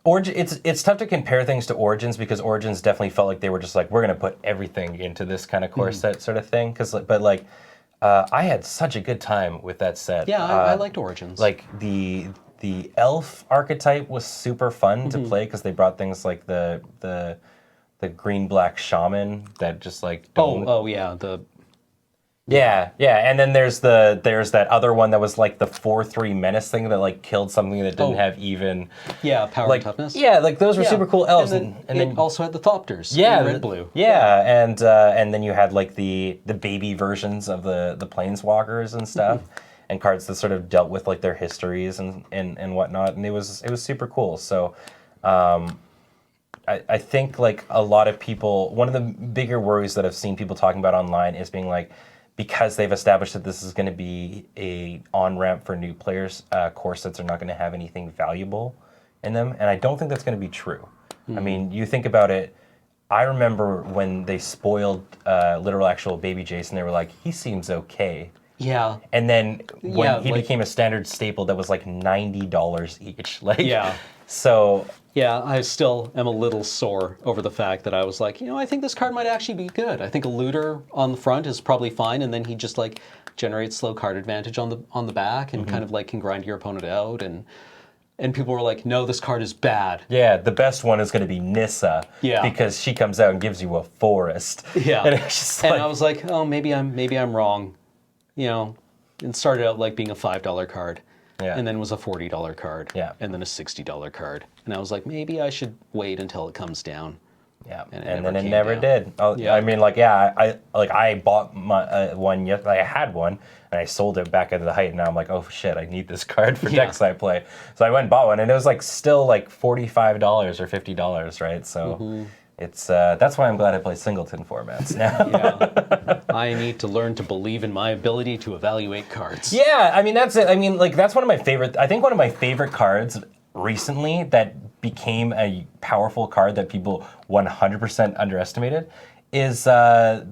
it's tough to compare things to Origins because Origins definitely felt like they were just like, we're going to put everything into this kind of core set sort of thing. I had such a good time with that set. Yeah, I liked Origins. Like the elf archetype was super fun to play because they brought things like the green-black shaman that just like don't... Yeah, and then there's that other one that was like the 4/3 menace thing that like killed something that didn't have even power and toughness. Yeah, like those were super cool elves, and then also had the Thopters. Yeah, red blue. Yeah, and then you had like the baby versions of the planeswalkers and stuff, and cards that sort of dealt with like their histories and whatnot, and it was super cool. So. I think like a lot of people, one of the bigger worries that I've seen people talking about online is being like, because they've established that this is going to be a on-ramp for new players, core sets are not going to have anything valuable in them. And I don't think that's going to be true. I mean, you think about it, I remember when they spoiled literal actual baby Jason, they were like, he seems okay. Yeah. And then when he became a standard staple that was like $90 each. Like, so... Yeah, I still am a little sore over the fact that I was like, I think this card might actually be good. I think a looter on the front is probably fine, and then he just like generates slow card advantage on the back and kind of like can grind your opponent out, and people were like, no, this card is bad. Yeah, the best one is going to be Nissa. Yeah. Because she comes out and gives you a forest. Yeah. And it's just I was like, oh, maybe I'm wrong. It started out like being a $5 card. Yeah. And then was a $40 card. Yeah. And then a $60 card. And I was like, maybe I should wait until it comes down. Yeah. And then it never did. I mean, like, I bought my one. I had one, and I sold it back at the height. And now I'm like, oh shit, I need this card for decks I play. So I went and bought one, and it was like still like $45 or $50, right? So. It's that's why I'm glad I play singleton formats now. I need to learn to believe in my ability to evaluate cards. Yeah, I mean that's it. I mean, like that's one of my favorite. I think one of my favorite cards recently that became a powerful card that people 100% underestimated is the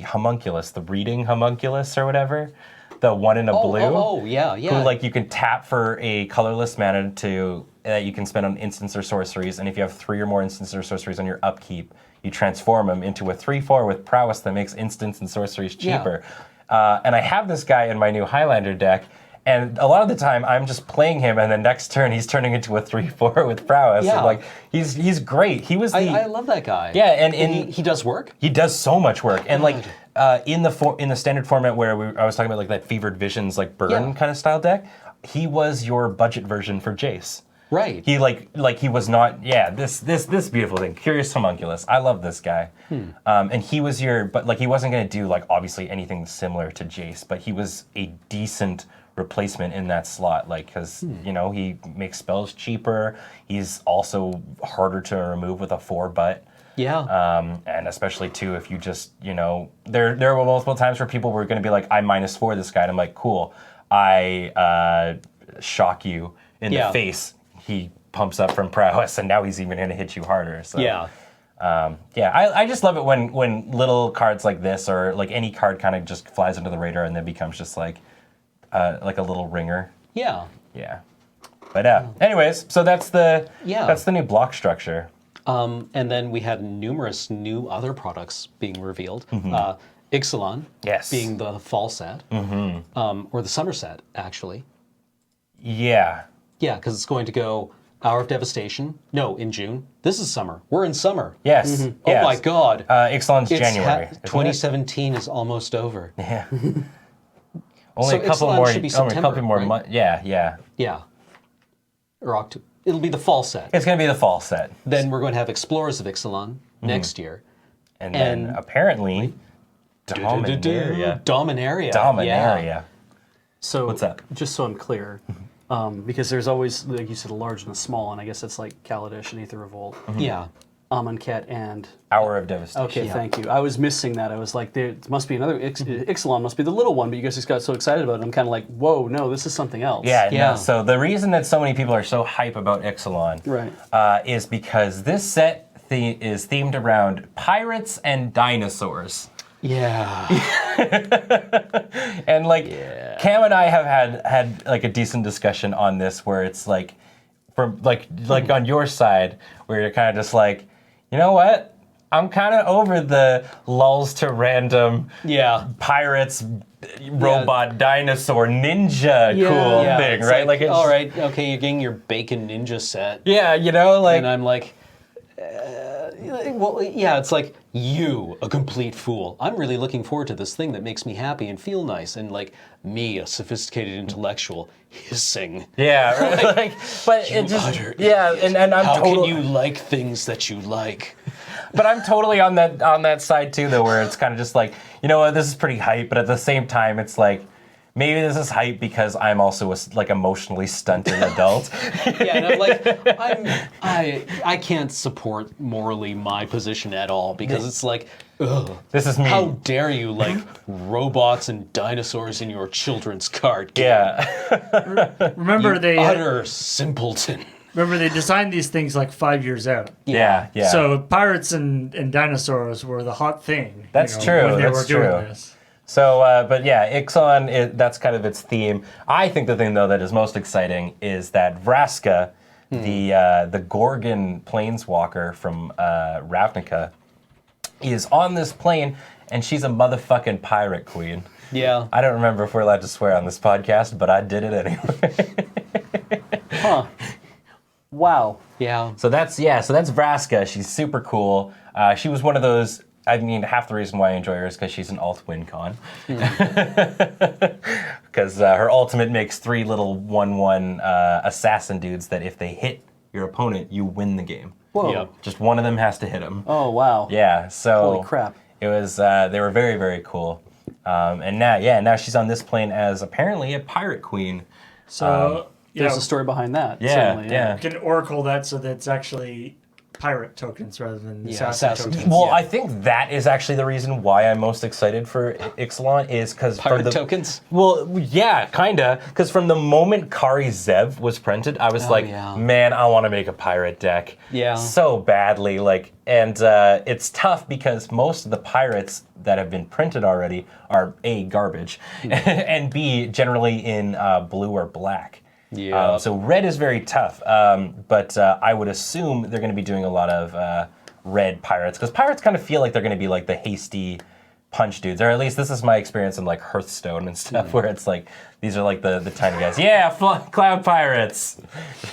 homunculus, the reading homunculus or whatever. The one in a blue. Yeah. Who, like, you can tap for a colorless mana that you can spend on instants or sorceries, and if you have 3 or more instants or sorceries on your upkeep, you transform them into a 3/4 with prowess that makes instants and sorceries cheaper. And I have this guy in my new Highlander deck, and a lot of the time I'm just playing him, and the next turn he's turning into a 3/4 with prowess. Yeah. And, like, he's great. He was I love that guy. Yeah, and he does work. He does so much work, and like. In the standard format where I was talking about like that Fevered Visions like burn kind of style deck, he was your budget version for Jace. Right. He like he was not this beautiful thing. Curious Homunculus. I love this guy. And he was but like he wasn't gonna do like obviously anything similar to Jace, but he was a decent replacement in that slot, like because he makes spells cheaper. He's also harder to remove with a 4-butt. Yeah. And especially too, if you just, there were multiple times where people were going to be like, I -4 this guy. And I'm like, cool. I shock you in the face. He pumps up from prowess, and now he's even going to hit you harder. So, I just love it when little cards like this or like any card kind of just flies under the radar and then becomes just like a little ringer. Yeah. Yeah. But anyways, so that's the new block structure. And then we had numerous new other products being revealed. Ixalan being the fall set, or the summer set, actually. Yeah. Yeah, because it's going to go Hour of Devastation. No, in June. This is summer. We're in summer. Yes. Oh my God. Ixalan's January. 2017 is almost over. Yeah. Only a couple more. Should be September, a couple more right? months. Yeah. Or October. It'll be the fall set. It's going to be the fall set. Then we're going to have Explorers of Ixalan next year. And then apparently Dominaria. Yeah. So what's that? Just so I'm clear, because there's always, like you said, a large and a small, and I guess it's like Kaladesh and Aether Revolt. Yeah. Amonkhet and... Hour of Devastation. Okay, thank you. I was missing that. I was like, there must be another... Ixalan must be the little one, but you guys just got so excited about it. I'm kind of like, whoa, no, this is something else. Yeah. No, so the reason that so many people are so hype about Ixalan is because this set is themed around pirates and dinosaurs. Yeah. And like Cam and I have had like a decent discussion on this where it's like from like on your side where you're kind of just like, you know what? I'm kind of over the lulls to random pirates, robot, dinosaur, ninja cool thing, right? Like all right, okay, you're getting your bacon ninja set. Yeah, you know, like and I'm like well, yeah, it's like, you, a complete fool. I'm really looking forward to this thing that makes me happy and feel nice. And like, me, a sophisticated intellectual, hissing. Yeah, right? like, but you it just, utter and I'm how can you like things that you like? But I'm totally on that side too, though, where it's kind of just like, you know what, this is pretty hype, but at the same time, it's like, maybe this is hype because I'm also a like emotionally stunted adult. Yeah, and I'm like, I can't support morally my position at all because it's like, ugh, this is me. How dare you like robots and dinosaurs in your children's card game? Yeah. Remember they utter simpleton. Remember they designed these things like 5 years out. Yeah. So pirates and dinosaurs were the hot thing. That's true. When they That's were true. doing this. So, but yeah, Ixalan, that's kind of its theme. I think the thing, though, that is most exciting is that Vraska, the Gorgon planeswalker from Ravnica, is on this plane, and she's a motherfucking pirate queen. Yeah. I don't remember if we're allowed to swear on this podcast, but I did it anyway. Huh. Wow. Yeah. So that's Vraska. She's super cool. She was one of those... I mean, half the reason why I enjoy her is because she's an alt win con. Because her ultimate makes 3 little 1/1 assassin dudes that if they hit your opponent, you win the game. Whoa. Yep. Just one of them has to hit him. Oh, wow. Yeah, so... Holy crap. It was, they were very, very cool. And now she's on this plane as apparently a pirate queen. So, There's a story behind that. Yeah, certainly, yeah. You can oracle that so that it's actually pirate tokens rather than assassin assassin tokens. Well, I think that is actually the reason why I'm most excited for Ixalan is because Pirate tokens? Well, yeah, kinda. Because from the moment Kari Zev was printed, I was man, I want to make a pirate deck. Yeah. So badly, like, and it's tough because most of the pirates that have been printed already are A, garbage, and B, generally in blue or black. Yeah. So red is very tough, but I would assume they're going to be doing a lot of red pirates because pirates kind of feel like they're going to be like the hasty punch dudes, or at least this is my experience in like Hearthstone and stuff, where it's like these are like the tiny guys. Yeah, cloud pirates.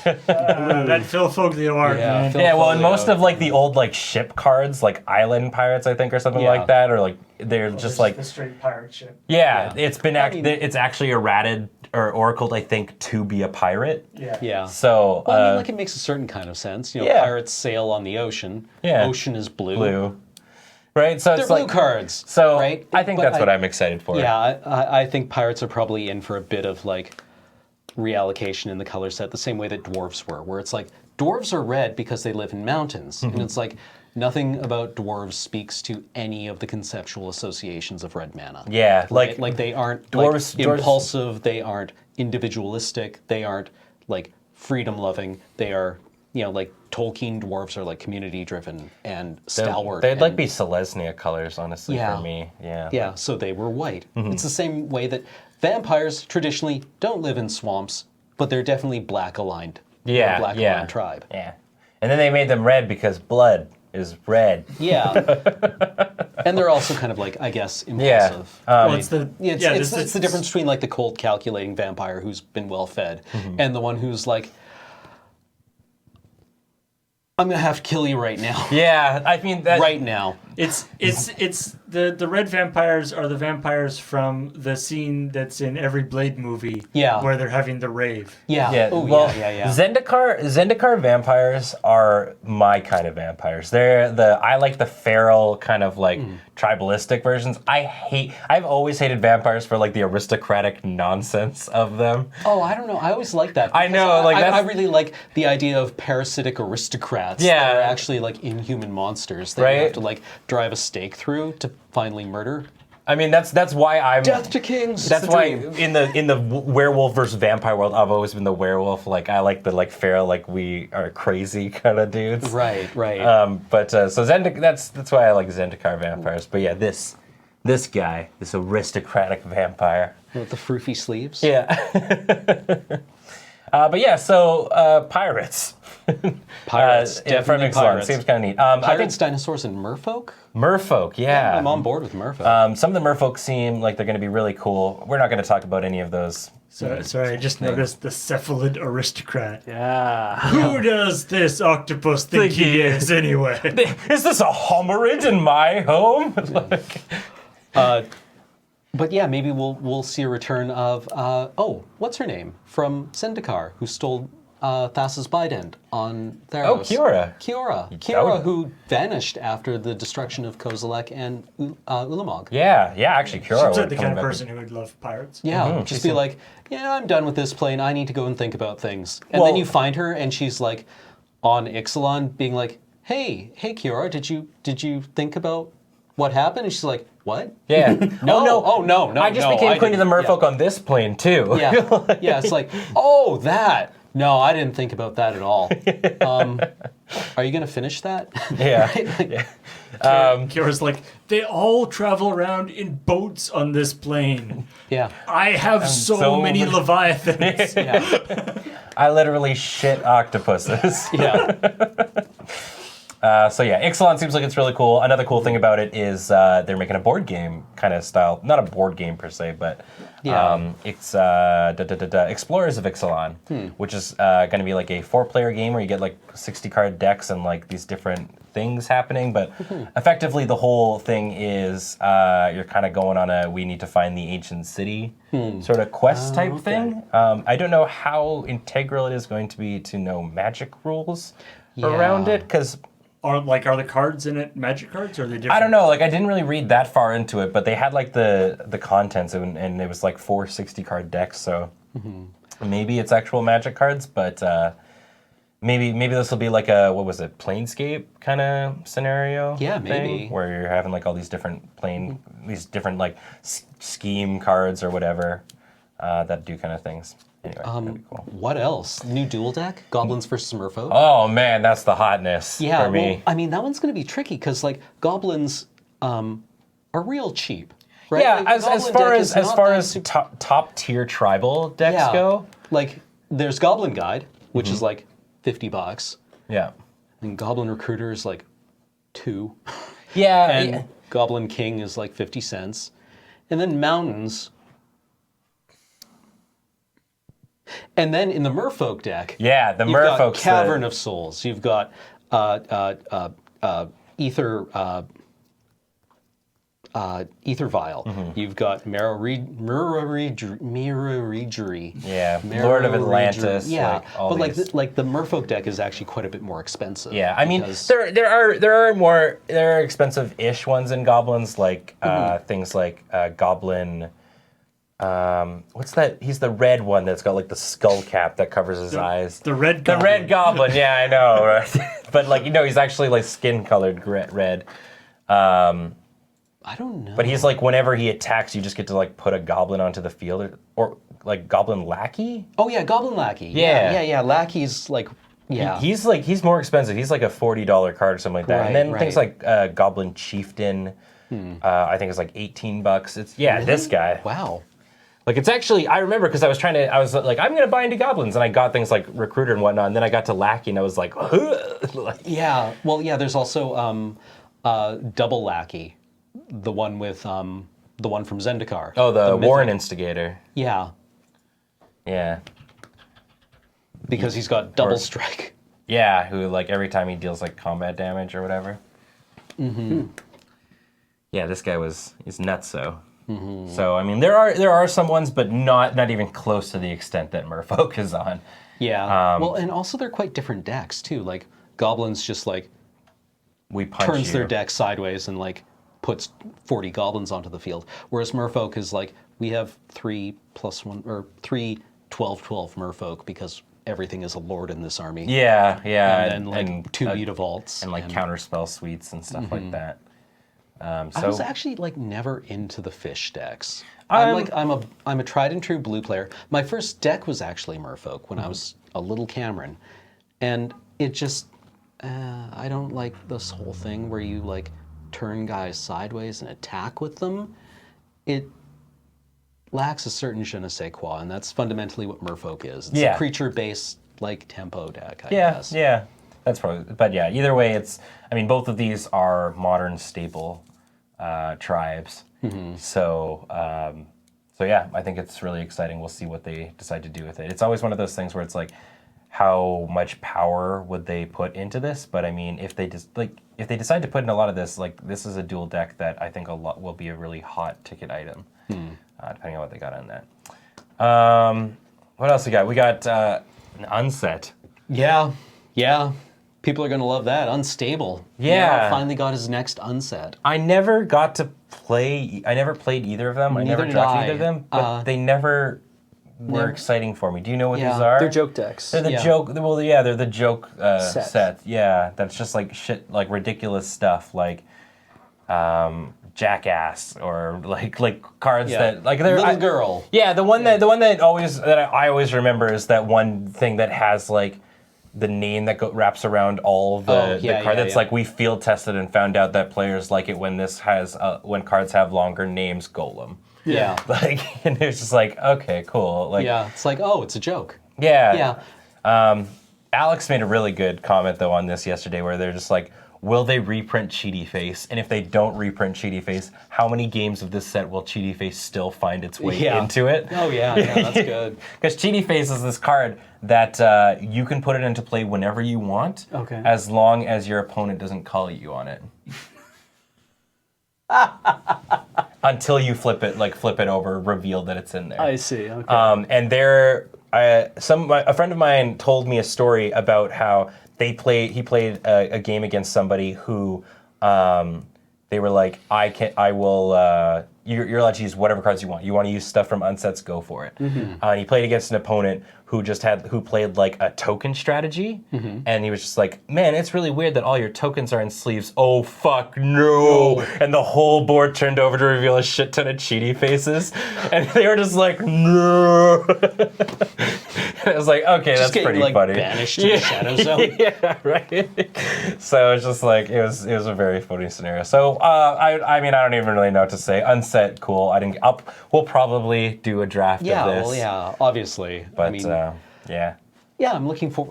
That Phil Foglio art, man. Yeah, well, and most of like the old like ship cards, like island pirates, I think, or something like that, or like they're just like the straight pirate ship. Yeah, it's been it's actually errated or oracled, I think, to be a pirate. Yeah. So well, I mean, like it makes a certain kind of sense. You know, pirates sail on the ocean. Yeah. Ocean is blue. Blue. Right, so They're it's blue like cards. So right? I think that's what I'm excited for. Yeah, I think pirates are probably in for a bit of like reallocation in the color set, the same way that dwarves were, where it's like dwarves are red because they live in mountains, and it's like nothing about dwarves speaks to any of the conceptual associations of red mana. Yeah, like they aren't dwarves, impulsive, they aren't individualistic, they aren't like freedom loving. They are, you know, like Tolkien dwarves are like community driven and stalwart. They'd like be Selesnya colors, honestly, Yeah. for me. Yeah. Yeah, so they were white. It's the same way that vampires traditionally don't live in swamps, but they're definitely black aligned. They're a black aligned tribe. Yeah. And then they made them red because blood is red. Yeah. And they're also kind of like, I guess, Yeah. impulsive. Well, it's the It's the difference between like the cold calculating vampire who's been well fed and the one who's like, I'm gonna have to kill you right now. Yeah, I mean that. Right now. It's the red vampires are the vampires from the scene that's in every Blade movie. Yeah. Where they're having the rave. Yeah. Yeah. Oh, well, yeah. Zendikar vampires are my kind of vampires. I like the feral kind of like tribalistic versions. I've always hated vampires for like the aristocratic nonsense of them. Oh, I don't know. I always like that. I know, I really like the idea of parasitic aristocrats that are actually like inhuman monsters that you have to like drive a stake through to finally murder. I mean, that's why I'm Death to kings. That's why in the werewolf versus vampire world, I've always been the werewolf. Like I like the like feral, like we are crazy kind of dudes. Right. But so that's why I like Zendikar vampires. But yeah, this guy, this aristocratic vampire with the froofy sleeves. Yeah. But yeah, so Pirates. from Definitely Ixalan pirates. seems kind of neat. Pirates, dinosaurs, and merfolk. Merfolk, yeah. I'm on board with merfolk. Some of the merfolk seem like they're going to be really cool. We're not going to talk about any of those. Sorry, I just noticed the cephalid aristocrat. Yeah. Who does this octopus think he is anyway? Is this a hominid in my home? But yeah, maybe we'll see a return of what's her name from Zendikar, who stole Thassa's Bident on Theros. Oh, Kiora. Kiora, who vanished after the destruction of Kozilek and Ulamog. Yeah, actually, Kiora. Seems like the would kind of come person who would love pirates. Yeah, just be like, I'm done with this plane. I need to go and think about things. And then you find her, and she's like on Ixalan, being like, "Hey, Kiora, did you think about what happened?" And she's like, "What?" Yeah. No. I just became queen of the merfolk on this plane too. Yeah. It's like, that. No, I didn't think about that at all. Are you going to finish that? Yeah. Kira's like, they all travel around in boats on this plane. Yeah. I have so many leviathans. I literally shit octopuses. Yeah. So yeah, Ixalan seems like it's really cool. Another cool thing about it is they're making a board game kind of style. Not a board game per se, but it's Explorers of Ixalan, which is going to be like a 4-player game where you get like 60-card decks and like these different things happening. But effectively, the whole thing is you're kind of going on a we need to find the ancient city sort of quest type thing. I don't know how integral it is going to be to know magic rules around it, because are the cards in it magic cards, or are they different? I don't know. Like, I didn't really read that far into it, but they had like the contents, and it was like 4 60-card decks. So maybe it's actual magic cards, but maybe this will be like a Planescape kind of scenario. Yeah, thing, maybe where you're having like all these different these different like scheme cards or whatever that do kind of things. Anyway, that'd be cool. What else? New duel deck? Goblins versus Merfolk? Oh man, that's the hotness for me. Well, I mean, that one's going to be tricky because like goblins are real cheap, right? Yeah, like, as far as top tier tribal decks go, like there's Goblin Guide, which is like $50. Yeah, and Goblin Recruiter is like $2. Yeah, and Goblin King is like 50 cents, and then Mountains. And then in the Merfolk deck, the you've Merfolk got Cavern of Souls. You've got Ether Vial. You've got Mirror Regery. Yeah, Lord of Atlantis. Yeah, all but these. like the Merfolk deck is actually quite a bit more expensive. Yeah, I mean there are expensive-ish ones in goblins, like things like Goblin. What's that? He's the red one that's got like the skull cap that covers his eyes. The red goblin. The red goblin, yeah, I know, right? But like, he's actually like skin-colored red. I don't know. But he's like, whenever he attacks, you just get to like put a goblin onto the field, or like Goblin Lackey. Oh yeah, Goblin Lackey. Yeah. Lackey's like, he's more expensive. He's like a $40 card or something like that. And then things like Goblin Chieftain, I think it's like $18. It's really? This guy. Wow. Like, it's actually, I remember because I was like, I'm going to buy into goblins, and I got things like Recruiter and whatnot, and then I got to Lackey, and I was like, yeah. Well, yeah, there's also Double Lackey, the one from Zendikar. Oh, the Warren Instigator. Yeah. Yeah. Because he's got double strike. Yeah, who, like, every time he deals, like, combat damage or whatever. Yeah, this guy he's nutso. So I mean, there are some ones, but not even close to the extent that Merfolk is on. Yeah. Well, and also they're quite different decks too. Like goblins just like we punch turns their deck sideways and like puts 40 goblins onto the field. Whereas Merfolk is like we have 3+1 or 3 12/12 Merfolk because everything is a lord in this army. Yeah, yeah. And then like 2 Meta Vaults and like counterspell suites and stuff like that. I was actually like never into the fish decks. I'm a tried and true blue player. My first deck was actually Merfolk when I was a little Cameron, and it just I don't like this whole thing where you like turn guys sideways and attack with them. It lacks a certain je ne sais quoi, and that's fundamentally what Merfolk is. It's a creature-based like tempo deck, I guess. Yeah, that's probably. But yeah, either way, I mean, both of these are modern stable tribes. So yeah, I think it's really exciting. We'll see what they decide to do with it. It's always one of those things where it's like, how much power would they put into this? But I mean, if they decide to put in a lot of this, like this is a dual deck that I think a lot will be a really hot ticket item, depending on what they got on that. What else we got? We got an unset. Yeah. People are going to love that. Unstable. Yeah. Finally got his next unset. I never got to play. I never played either of them. I never drafted either of them, but they never were exciting for me. Do you know what these are? They're joke decks. They're the joke. Well, yeah, they're the joke set. Yeah, that's just like shit, like ridiculous stuff, like Jackass or like cards that like they're Little Girl. Yeah, the one that I always remember is that one thing that has like the name that wraps around all the card. That's like we field tested and found out that players like it when this has when cards have longer names. Golem. Yeah. Like, and it's just like, okay, cool. Like, yeah, it's like, oh, it's a joke. Yeah. Alex made a really good comment though on this yesterday, where they're just like, will they reprint Cheaty Face? And if they don't reprint Cheaty Face, how many games of this set will Cheaty Face still find its way into it? Oh yeah, that's good. Because Cheaty Face is this card that you can put it into play whenever you want, as long as your opponent doesn't call you on it. Until you flip it over, reveal that it's in there. I see. Okay. And a friend of mine told me a story about how he played a game against somebody who they were like, you're allowed to use whatever cards you want. You want to use stuff from unsets, go for it. And he played against an opponent who played like a token strategy, and he was just like, man, it's really weird that all your tokens are in sleeves. Oh fuck no! And the whole board turned over to reveal a shit ton of Cheaty Faces, and they were just like, no. And I was like, okay, just that's pretty funny. Banished to the shadow zone. Yeah, right. So it's just like it was a very funny scenario. So I mean, I don't even really know what to say. Unset, cool. We'll probably do a draft of this. Well, yeah, obviously. But I mean, yeah. Yeah, I'm looking for.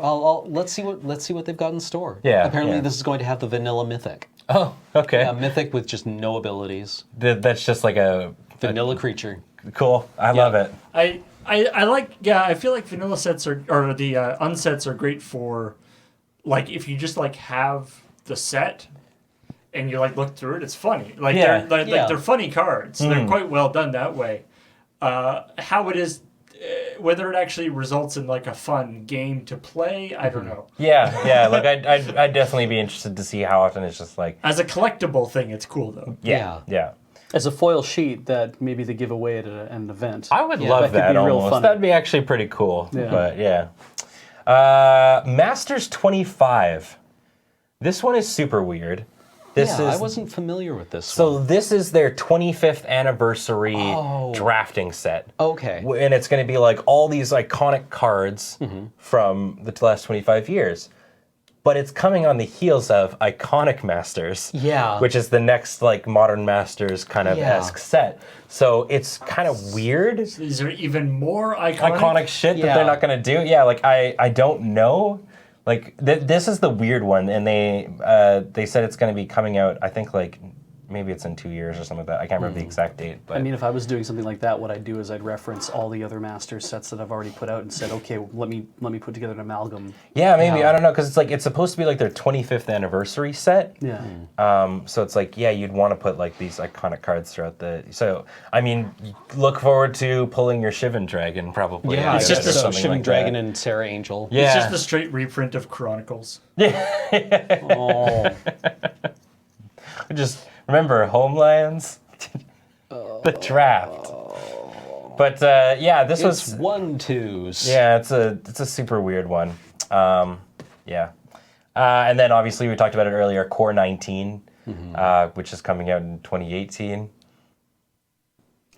Let's see what they've got in store. Yeah. Apparently, this is going to have the vanilla mythic. Oh, okay. A mythic with just no abilities. That's just like a vanilla creature. Cool. I love it. I like. Yeah, I feel like vanilla sets or the unsets are great for, like, if you just like have the set and you like look through it, it's funny. Like they're funny cards. They're quite well done that way. How it is. Whether it actually results in like a fun game to play, I don't know. Yeah. Like I'd definitely be interested to see how often it's just like as a collectible thing. It's cool though. Yeah. As a foil sheet that maybe they give away at an event. I would love that could be real almost. funny. That'd be actually pretty cool. Yeah. But yeah. Masters 25. This one is super weird. I wasn't familiar with this one. So this is their 25th anniversary drafting set. Okay. And it's going to be like all these iconic cards from the last 25 years. But it's coming on the heels of Iconic Masters. Yeah. Which is the next like Modern Masters kind of esque set. So it's kind of weird. Is there even more iconic shit that they're not going to do? Yeah, like I don't know. Like this is the weird one, and they said it's going to be coming out, I think, like maybe it's in 2 years or something like that. I can't remember the exact date. But I mean, if I was doing something like that, what I'd do is I'd reference all the other Masters sets that I've already put out and said, okay, let me put together an amalgam. Yeah, maybe. I don't know, because it's supposed to be like their 25th anniversary set. Yeah. So it's like, yeah, you'd want to put like these iconic cards throughout the. So I mean, look forward to pulling your Shivan Dragon probably. Yeah, it's just so a Shivan like Dragon that. and Sarah Angel. Yeah. It's just a straight reprint of Chronicles. Oh. Just remember Homelands, the draft. But yeah, this It's was 1/2s. yeah, it's a super weird one. Yeah, and then obviously we talked about it earlier, Core 19, which is coming out in 2018.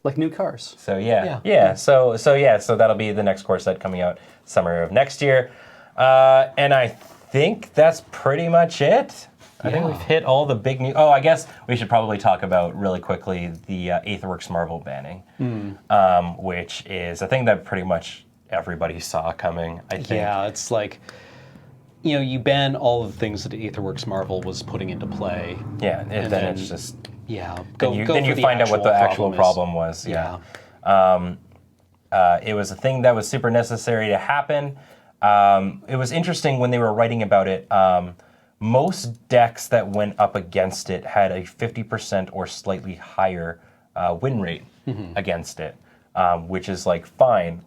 Like new cars. So yeah. So that'll be the next core set coming out summer of next year, and I think that's pretty much it. I think we've hit all the big news. Oh, I guess we should probably talk about really quickly the Aetherworks Marvel banning, which is a thing that pretty much everybody saw coming, I think. Yeah, it's like, you know, you ban all of the things that Aetherworks Marvel was putting into play. Yeah, and then it's then- just... Yeah, Then you find out what the actual problem was. Yeah. It was a thing that was super necessary to happen. It was interesting when they were writing about it. Most decks that went up against it had a 50% or slightly higher win rate against it, which is like fine,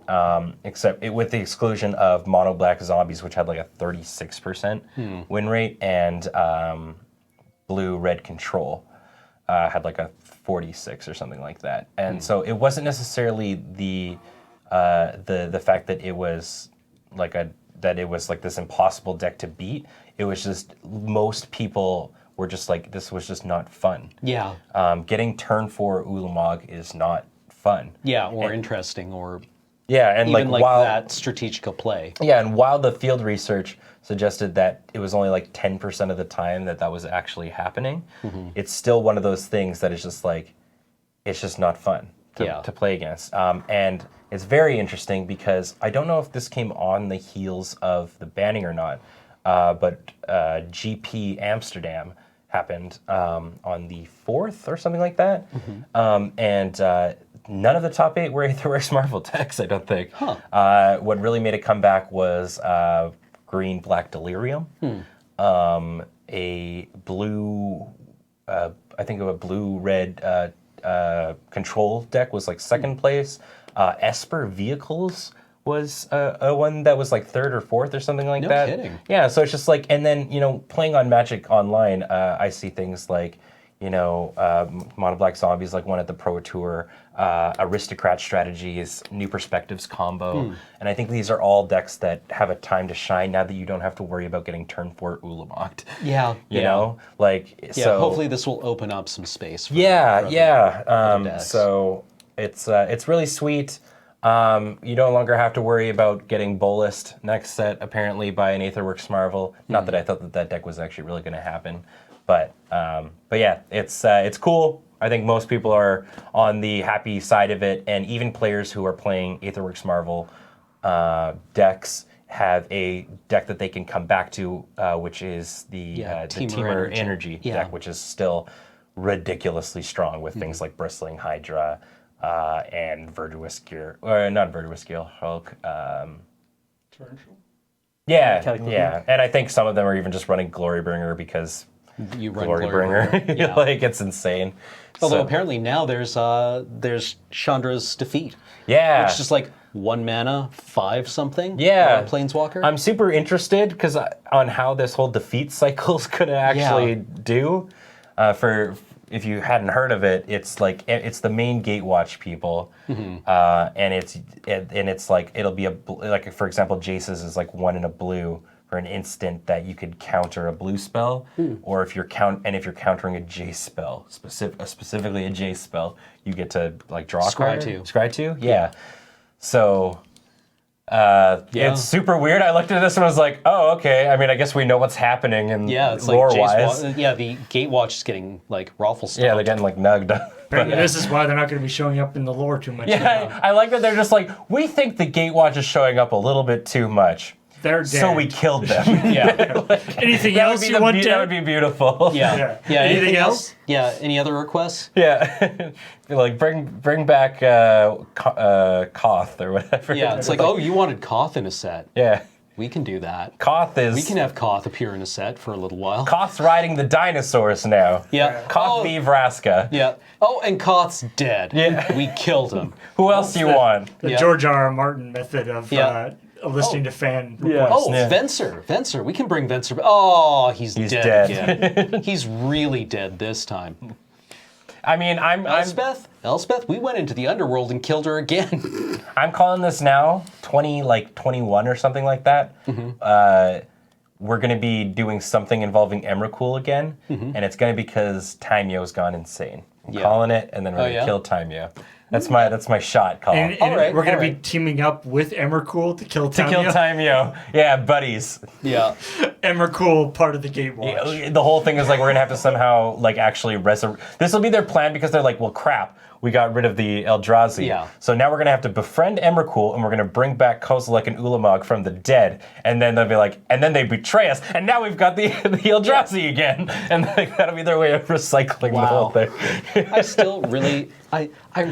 except with the exclusion of Mono Black Zombies, which had like a 36% win rate, and Blue Red Control had like a 46 or something like that. And so it wasn't necessarily the fact that it was like this impossible deck to beat. It was just most people were just like, this was just not fun. Yeah. Getting turn 4 Ulamog is not fun. Yeah, or interesting, or Yeah, and even like while that strategical play. yeah, and while the field research suggested that it was only like 10% of the time that was actually happening, it's still one of those things that is just like, it's just not fun to play against. And it's very interesting because I don't know if this came on the heels of the banning or not, but GP Amsterdam happened on the 4th or something like that. And none of the top 8 were Aetherworks Marvel decks, I don't think. What really made a comeback was Green Black Delirium, a blue, I think of a blue red control deck was like 2nd place. Esper Vehicles was a one that was like 3rd or 4th or something like that. No kidding. Yeah, so it's just like, and then, you know, playing on Magic Online, I see things like, you know, Mono Black Zombies like one at the Pro Tour, Aristocrat Strategies, New Perspectives combo, and I think these are all decks that have a time to shine now that you don't have to worry about getting turn 4 Ulamogged. Yeah. You know, like, Yeah, so hopefully this will open up some space for yeah. decks. So it's really sweet. You no longer have to worry about getting bolused next set, apparently, by an Aetherworks Marvel. Not that I thought that deck was actually really going to happen, but yeah, it's cool. I think most people are on the happy side of it, and even players who are playing Aetherworks Marvel decks have a deck that they can come back to, which is the Teamer Energy deck, which is still ridiculously strong with things like Bristling Hydra and Verduous Gear, or not Verduous Gear, Hulk. Yeah, and I think some of them are even just running Glorybringer because you run Glorybringer, Yeah. like it's insane. Although So- apparently now there's Chandra's Defeat. yeah, It's just like 1 mana, 5 something. Yeah. on a Planeswalker. I'm super interested because on how this whole defeat cycle is going to actually do. For if you hadn't heard of it, it's like it's the main Gatewatch people, and it's like it'll be like for example, Jace's is like 1 in a blue for an instant that you could counter a blue spell, or if you're countering a Jace spell, specifically a Jace spell, you get to like draw a Scry card. 2. Scry 2, yeah. So. It's super weird. I looked at this and was like, "Oh, okay." I mean, I guess we know what's happening in it's like lore-wise. the Gatewatch is getting like raffle stuff. Yeah, they're getting like nugged. Apparently this is why they're not going to be showing up in the lore too much. Yeah, I like that they're just like, we think the Gatewatch is showing up a little bit too much. They're dead. So we killed them. Anything else you want? That would be beautiful. Yeah. Anything else? Yeah. Any other requests? Yeah. Like bring back Koth or whatever. Yeah. It's like, oh, you wanted Koth in a set. Yeah. We can do that. Koth is. We can have Koth appear in a set for a little while. Koth's riding the dinosaurs now. Yeah. Koth v. Vraska. Yeah. Oh, and Koth's dead. Yeah. We killed him. Who else do you want? The George R. R. Martin method of listening to fan requests. Oh, Venser. We can bring Venser. Oh, he's dead again. He's really dead this time. I mean, Elspeth, we went into the underworld and killed her again. I'm calling this now 21 or something like that. We're going to be doing something involving Emrakul again, and it's going to be because Taimyo's gone insane. I'm calling it, and then we're going to kill Taimyo. That's my shot call. And we're going to be teaming up with Emrakul to kill Taimyo. To kill Taimyo. Yeah, buddies. Yeah. Emrakul, part of the Gatewatch. Yeah, the whole thing is like we're going to have to somehow like actually resurrect. This will be their plan because they're like, well, crap. We got rid of the Eldrazi. Yeah. So now we're going to have to befriend Emrakul, and we're going to bring back Kozilek and Ulamog from the dead. And then they'll be like, and then they betray us, and now we've got the Eldrazi again. And like, that'll be their way of recycling the whole thing. I still really... I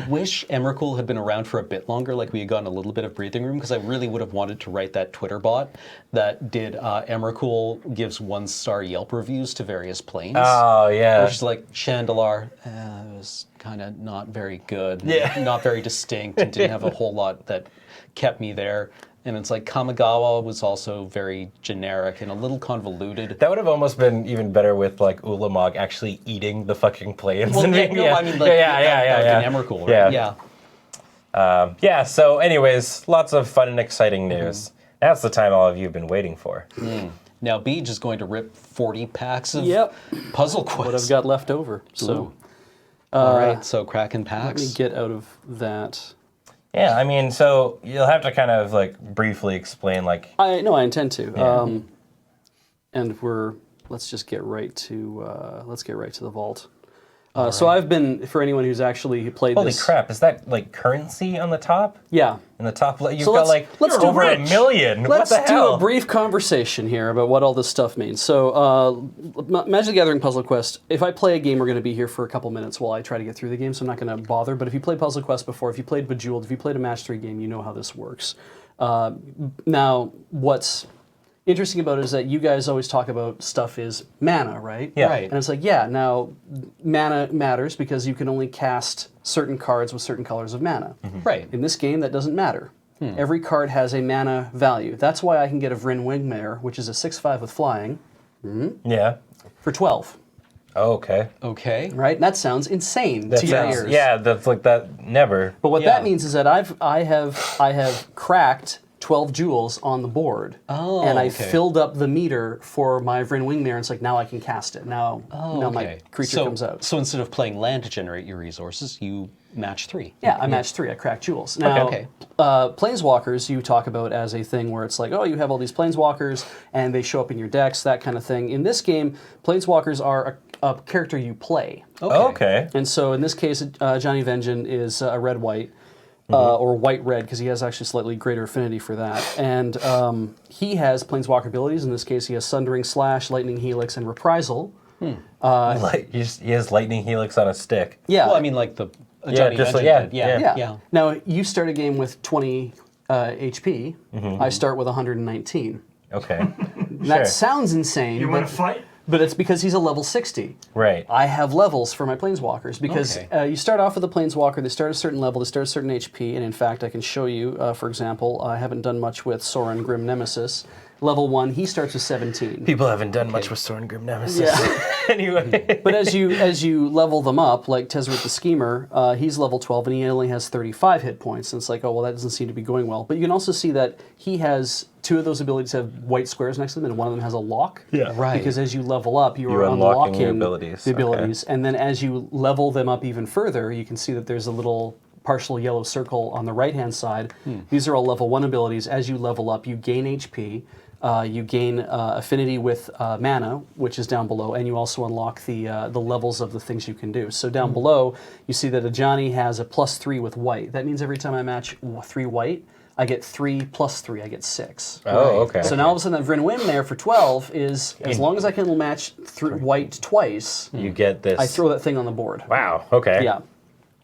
wish Emrakul had been around for a bit longer, like we had gotten a little bit of breathing room, because I really would have wanted to write that Twitter bot that did Emrakul gives 1-star Yelp reviews to various planes. Oh, yeah. Which is like, Chandalar, it was kind of not very good, not very distinct, and didn't have a whole lot that kept me there. And it's like Kamigawa was also very generic and a little convoluted. That would have almost been even better with like Ulamog actually eating the fucking planes. Well, and I mean, like, Emrakul, right? Yeah. So, anyways, lots of fun and exciting news. That's the time all of you have been waiting for. Now, Beej is going to rip 40 packs of Puzzle Quest. What I've got left over. So, all right. So, cracking packs. Let me get out of that. Yeah, I mean, so you'll have to kind of like briefly explain, like. I intend to. Yeah. And let's just get right to the vault. So I've been, for anyone who's actually played Holy this. crap, is that like currency on the top? Yeah. In the top, you've got like over $1 million. Let's what the hell? do a brief conversation here about what all this stuff means. So, Magic the Gathering Puzzle Quest, if I play a game, we're going to be here for a couple minutes while I try to get through the game, so I'm not going to bother. But if you played Puzzle Quest before, if you played Bejeweled, if you played a Match 3 game, you know how this works. Now, what's interesting about it is that you guys always talk about stuff is mana, right? Yeah. Right. And it's like, now mana matters because you can only cast certain cards with certain colors of mana. Right. In this game, that doesn't matter. Every card has a mana value. That's why I can get a Vryn Wingmare, which is a 6/5 with flying, Yeah. for 12. Oh, okay. Okay. Right? And that sounds insane That to your sounds, ears. yeah, that's like that. Never. But what that means is that I have cracked 12 jewels on the board, and I filled up the meter for my Vryn Wingmare, and it's like, now I can cast it. Now my creature comes out. So instead of playing land to generate your resources, you match 3. Yeah, I match 3. I crack jewels. Now, Planeswalkers you talk about as a thing where it's like, oh, you have all these Planeswalkers, and they show up in your decks, that kind of thing. In this game, Planeswalkers are a character you play. Okay. And so in this case, Johnny Vengeance is a red-white, or white-red, because he has actually slightly greater affinity for that. And he has Planeswalker abilities. In this case, he has Sundering Slash, Lightning Helix, and Reprisal. He has Lightning Helix on a stick. Yeah. Well, I mean, like the Johnny just Vengeance like, did. Yeah. Now, you start a game with 20 HP. I start with 119. Okay. That sounds insane. You want to fight? But it's because he's a level 60. Right. I have levels for my Planeswalkers because you start off with a Planeswalker, they start at a certain level, they start at a certain HP, and in fact, I can show you, for example, I haven't done much with Sorin Grim Nemesis. Level 1, he starts with 17. People haven't done much with Sorin Grim Nemesis. Yeah. Anyway. But as you level them up, like Tezzeret the Schemer, he's level 12 and he only has 35 hit points. And it's like, oh, well, that doesn't seem to be going well. But you can also see that he has 2 of those abilities have white squares next to them, and one of them has a lock. Yeah. Right. Because as you level up, you're unlocking unlocking your abilities. the abilities. And then as you level them up even further, you can see that there's a little partial yellow circle on the right-hand side. These are all level 1 abilities. As you level up, you gain HP. You gain affinity with mana, which is down below, and you also unlock the levels of the things you can do. So down below, you see that Ajani has a +3 with white. That means every time I match 3 white, I get 3 plus 3, I get 6. Oh, okay. So now all of a sudden, I've win there for 12 is, as long as I can match white twice, you get this. I throw that thing on the board. Wow, okay. Yeah.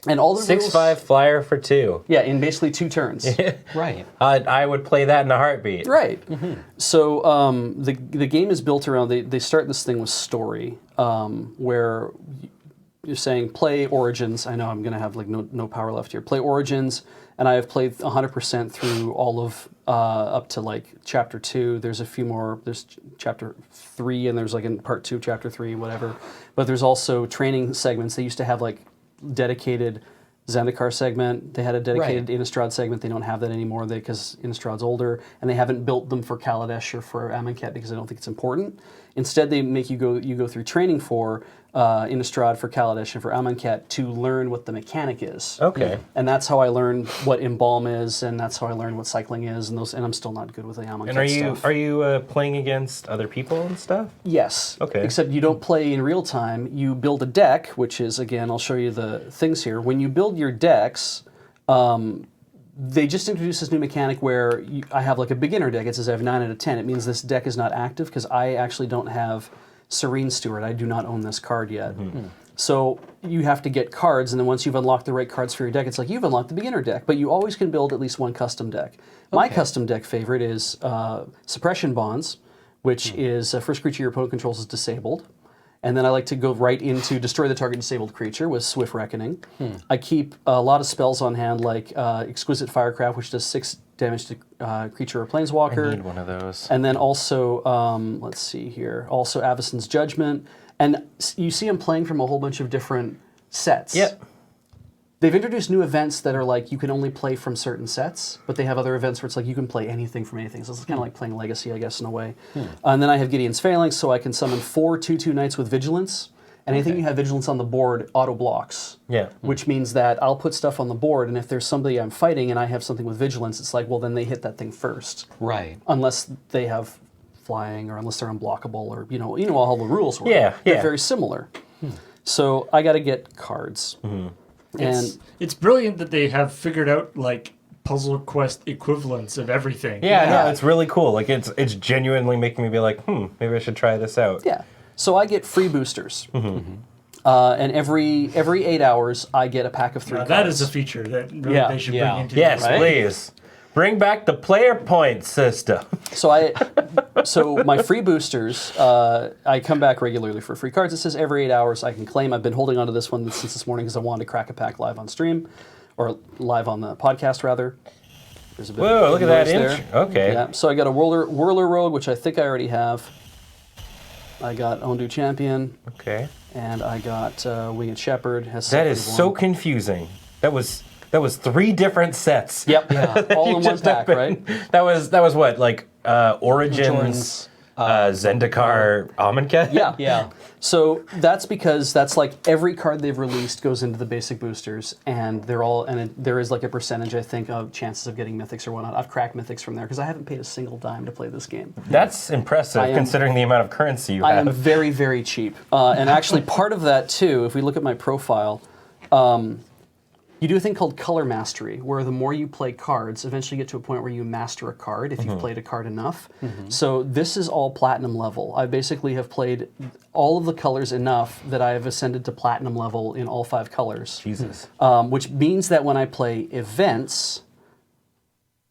And all the 6/5 flyer for 2. Yeah, in basically 2 turns. Right. I would play that in a heartbeat. Right. So the game is built around, they start this thing with story, where you're saying play Origins. I know I'm going to have like no power left here. Play Origins, and I have played 100% through all of up to like chapter 2. There's a few more. There's chapter 3, and there's like in part 2, chapter 3, whatever. But there's also training segments. They used to have like dedicated Zendikar segment. They had a dedicated Innistrad segment. They don't have that anymore because Innistrad's older, and they haven't built them for Kaladesh or for Amonkhet because I don't think it's important. Instead, they make you go through training for Innistrad, for Kaladesh, and for Amonkhet to learn what the mechanic is. Okay. And that's how I learned what Embalm is, and that's how I learned what cycling is, and I'm still not good with the Amonkhet stuff. And are you playing against other people and stuff? Yes. Okay. Except you don't play in real time. You build a deck, which is, again, I'll show you the things here. When you build your decks, they just introduced this new mechanic where I have like a beginner deck. It says I have 9 out of 10. It means this deck is not active because I actually don't have Serene Steward. I do not own this card yet. So you have to get cards, and then once you've unlocked the right cards for your deck, it's like you've unlocked the beginner deck, but you always can build at least one custom deck. My custom deck favorite is Suppression Bonds, which is first creature your opponent controls is disabled. And then I like to go right into destroy the target disabled creature with Swift Reckoning. I keep a lot of spells on hand, like Exquisite Firecraft, which does 6 damage to creature or planeswalker. I need one of those. And then also, let's see here, also Avacyn's Judgment. And you see I'm playing from a whole bunch of different sets. Yep. They've introduced new events that are like you can only play from certain sets, but they have other events where it's like you can play anything from anything. So it's kind of like playing Legacy, I guess, in a way. And then I have Gideon's Phalanx, so I can summon 4 2/2 Knights with Vigilance. And anything you have Vigilance on the board auto blocks. Yeah. Which means that I'll put stuff on the board, and if there's somebody I'm fighting and I have something with Vigilance, it's like, well, then they hit that thing first. Right. Unless they have flying or unless they're unblockable or, you know how the rules work. Yeah, They're yeah. very similar. So I got to get cards. And It's brilliant that they have figured out like puzzle quest equivalents of everything. Yeah, no, it's really cool. Like it's genuinely making me be like, maybe I should try this out. yeah. So I get free boosters. And every 8 hours, I get a pack of 3 Now, cards. that is a feature that really Yeah. they should Yeah. bring into Yes, Right? please. Bring back the player point system. So my free boosters, I come back regularly for free cards. It says every 8 hours I can claim. I've been holding on to this one since this morning because I wanted to crack a pack live on stream, or live on the podcast rather. There's a bit Whoa, of look at that noise inch. Okay. Yeah. So I got a Whirler Rogue, which I think I already have. I got Ondu Champion, Okay. and I got Winged Shepherd. That is so confusing. That was 3 different sets. Yep. All in one Just pack, right? That was what, like Origins, Zendikar, Amonkhet? Yeah. Yeah. So that's because that's like every card they've released goes into the basic boosters, and there is like a percentage, I think, of chances of getting mythics or whatnot. I've cracked mythics from there because I haven't paid a single dime to play this game. That's impressive considering the amount of currency you I have. am very, very cheap. And actually part of that too, if we look at my profile, you do a thing called color mastery, where the more you play cards, eventually you get to a point where you master a card if you've played a card enough. So this is all platinum level. I basically have played all of the colors enough that I have ascended to platinum level in all 5 colors. Jesus. Which means that when I play events,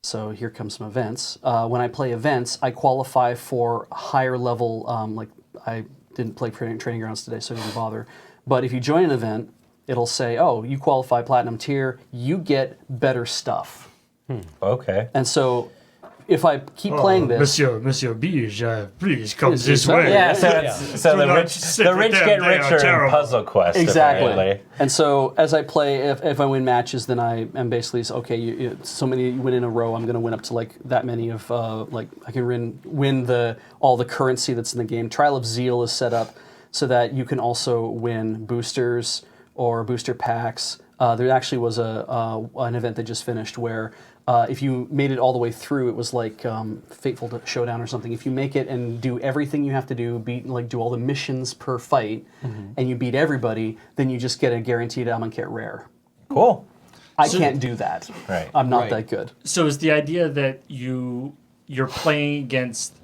so here comes some events. When I play events, I qualify for higher level, like I didn't play Training Grounds today, so I didn't bother. But if you join an event, it'll say, oh, you qualify platinum tier, you get better stuff. Okay. And so if I keep playing this... Monsieur Beej, please come this way. way. Yeah, so the rich get richer in Puzzle Quest. Exactly. Apparently. And so as I play, if I win matches, then I am basically, okay, so many you win in a row, I'm going to win up to like that many of, like I can win all the currency that's in the game. Trial of Zeal is set up so that you can also win boosters or booster packs. There actually was an event that just finished where if you made it all the way through, it was like Fateful Showdown or something. If you make it and do everything you have to do, do all the missions per fight, and you beat everybody, then you just get a guaranteed Amonkhet rare. Cool. I can't do that. Right. I'm not that good. So is the idea that you're playing against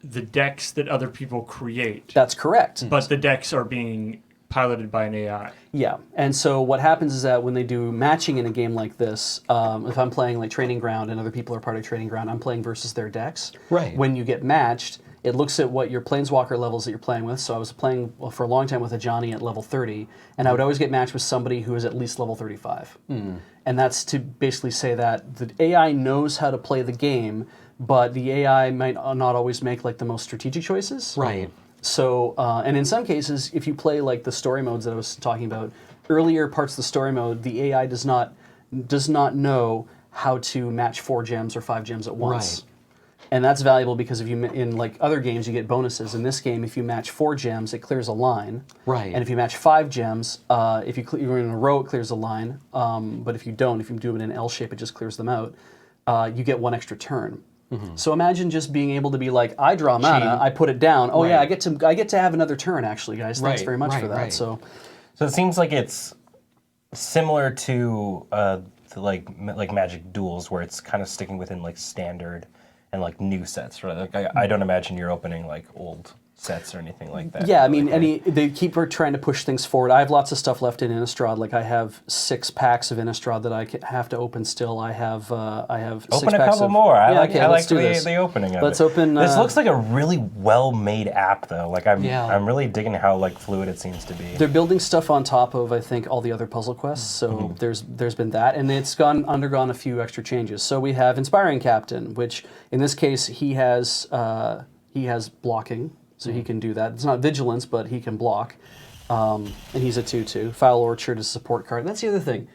the decks that other people create, That's correct. but the decks are being piloted by an AI? Yeah, and so what happens is that when they do matching in a game like this, if I'm playing like Training Ground and other people are part of Training Ground, I'm playing versus their decks. Right. When you get matched, it looks at what your Planeswalker levels that you're playing with. So I was playing for a long time with a Johnny at level 30, and I would always get matched with somebody who is at least level 35. And that's to basically say that the AI knows how to play the game, but the AI might not always make like the most strategic choices. Right. So, and in some cases, if you play like the story modes that I was talking about, earlier parts of the story mode, the AI does not know how to match 4 gems or 5 gems at once. Right. And that's valuable because if you in like other games you get bonuses. In this game, if you match 4 gems, it clears a line. Right. And if you match 5 gems, if you're in a row, it clears a line. But if you don't, if you do it in an L shape, it just clears them out. You get 1 extra turn. So imagine just being able to be like, I draw mana, I put it down. Oh yeah, I get to have another turn actually, guys. Thanks very much for that. Right. So it seems like it's similar to like Magic duels, where it's kind of sticking within like standard and like new sets, right? Like I don't imagine you're opening like old sets or anything like that. yeah, I mean, they keep trying to push things forward. I have lots of stuff left in Innistrad. Like I have 6 packs of Innistrad that I have to open still. I have 6 open a packs couple of, more. I yeah, like okay, I let's like do this. the opening of Let's it. open. This looks like a really well-made app, though. Like I'm really digging how like fluid it seems to be. They're building stuff on top of, I think, all the other puzzle quests. So there's been that, and it's undergone a few extra changes. So we have Inspiring Captain, which in this case he has blocking. So he can do that. It's not vigilance, but he can block. And he's a 2/2. Foul Orchard is a support card. That's the other thing.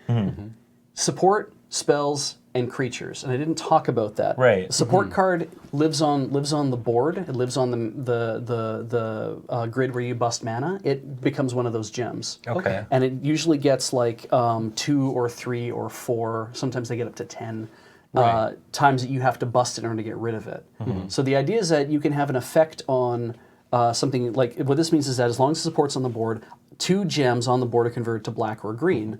Support, spells, and creatures. And I didn't talk about that. Right. The support card lives on the board. It lives on the grid where you bust mana. It becomes one of those gems. Okay. And it usually gets like 2 or 3 or 4. Sometimes they get up to 10. Times that you have to bust it in order to get rid of it. So the idea is that you can have an effect on something like, what this means is that as long as the support's on the board, 2 gems on the board are converted to black or green.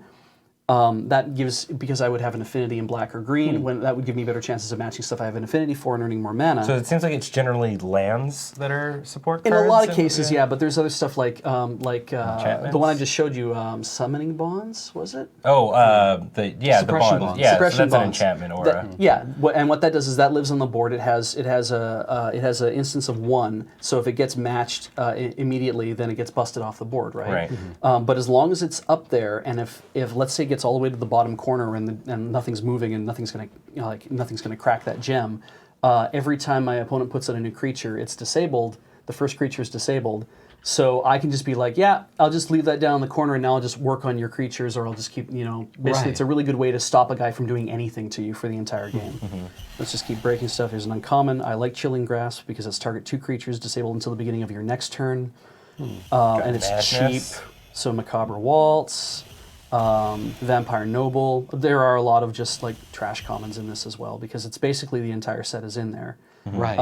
That gives, because I would have an affinity in black or green, when that would give me better chances of matching stuff I have an affinity for and earning more mana. So it seems like it's generally lands that are support In cards? a lot of cases, yeah, but there's other stuff like the Enchantments? one I just showed you, Summoning Bonds, was it? Oh, the Suppression bonds. bonds. Yeah, Suppression so that's an bonds. enchantment or Yeah, and what that does is that lives on the board. It has an instance of 1. So if it gets matched immediately, then it gets busted off the board, right? But as long as it's up there, and if let's say it gets all the way to the bottom corner and nothing's moving and nothing's gonna crack that gem, every time my opponent puts in a new creature, it's disabled. The first creature is disabled. So I can just be like, yeah, I'll just leave that down in the corner and now I'll just work on your creatures, or I'll just keep, basically it's a really good way to stop a guy from doing anything to you for the entire game. Let's just keep breaking stuff. Here's an uncommon. I like Chilling Grasp because it's target 2 creatures disabled until the beginning of your next turn. And it's madness. cheap. So Macabre Waltz, Vampire Noble. There are a lot of just like trash commons in this as well because it's basically the entire set is in there. Right.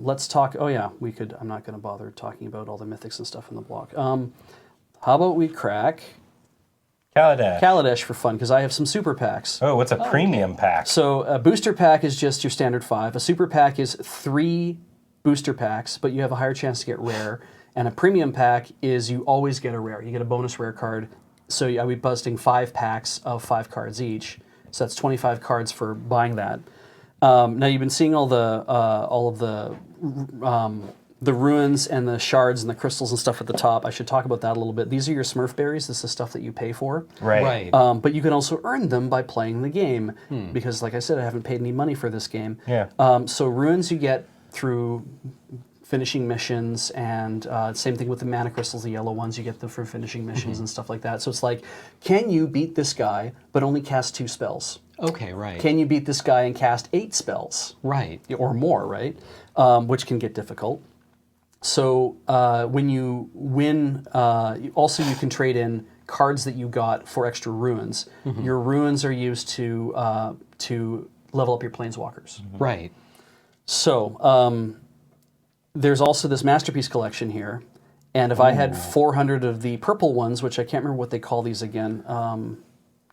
Let's talk. Oh yeah, we could. I'm not going to bother talking about all the mythics and stuff in the block. How about we crack Kaladesh for fun because I have some super packs. Oh, what's a premium pack? So a booster pack is just your standard 5. A super pack is 3 booster packs, but you have a higher chance to get rare. And a premium pack is you always get a rare. You get a bonus rare card. So I'll be busting 5 packs of 5 cards each. So that's 25 cards for buying that. Now you've been seeing all of the ruins and the shards and the crystals and stuff at the top. I should talk about that a little bit. These are your Smurf berries. This is stuff that you pay for. Right. But you can also earn them by playing the game because, like I said, I haven't paid any money for this game. Yeah. So ruins you get through finishing missions, and same thing with the mana crystals, the yellow ones, you get them from finishing missions and stuff like that. So it's like, can you beat this guy but only cast 2 spells? Okay, right. Can you beat this guy and cast 8 spells? Right. Or more, right? Which can get difficult. So when you win, also you can trade in cards that you got for extra ruins. Your ruins are used to level up your planeswalkers. Right. So there's also this Masterpiece collection here. And if I had 400 of the purple ones, which I can't remember what they call these again,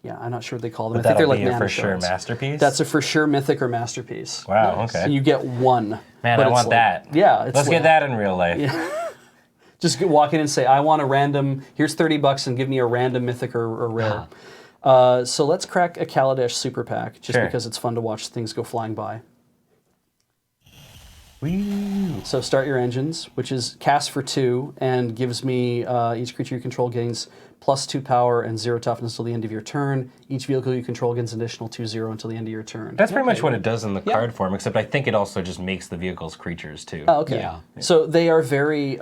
Yeah, I'm not sure what they call them. But I think they're that'll like be a mana for sure shards. masterpiece? That's a for sure mythic or masterpiece. Wow, okay. So you get one. Man, but I it's want that. Yeah. It's Let's get that in real life. Just walk in and say, I want a random, here's $30 and give me a random mythic or rare. So let's crack a Kaladesh super pack, just because it's fun to watch things go flying by. Whee. So start your engines, which is cast for 2 and gives me each creature you control gains +2 power and 0 toughness until the end of your turn. Each vehicle you control gains an additional 2/0 until the end of your turn. That's pretty much what it does in the card form, except I think it also just makes the vehicles creatures too. Oh, okay. Yeah. So they are very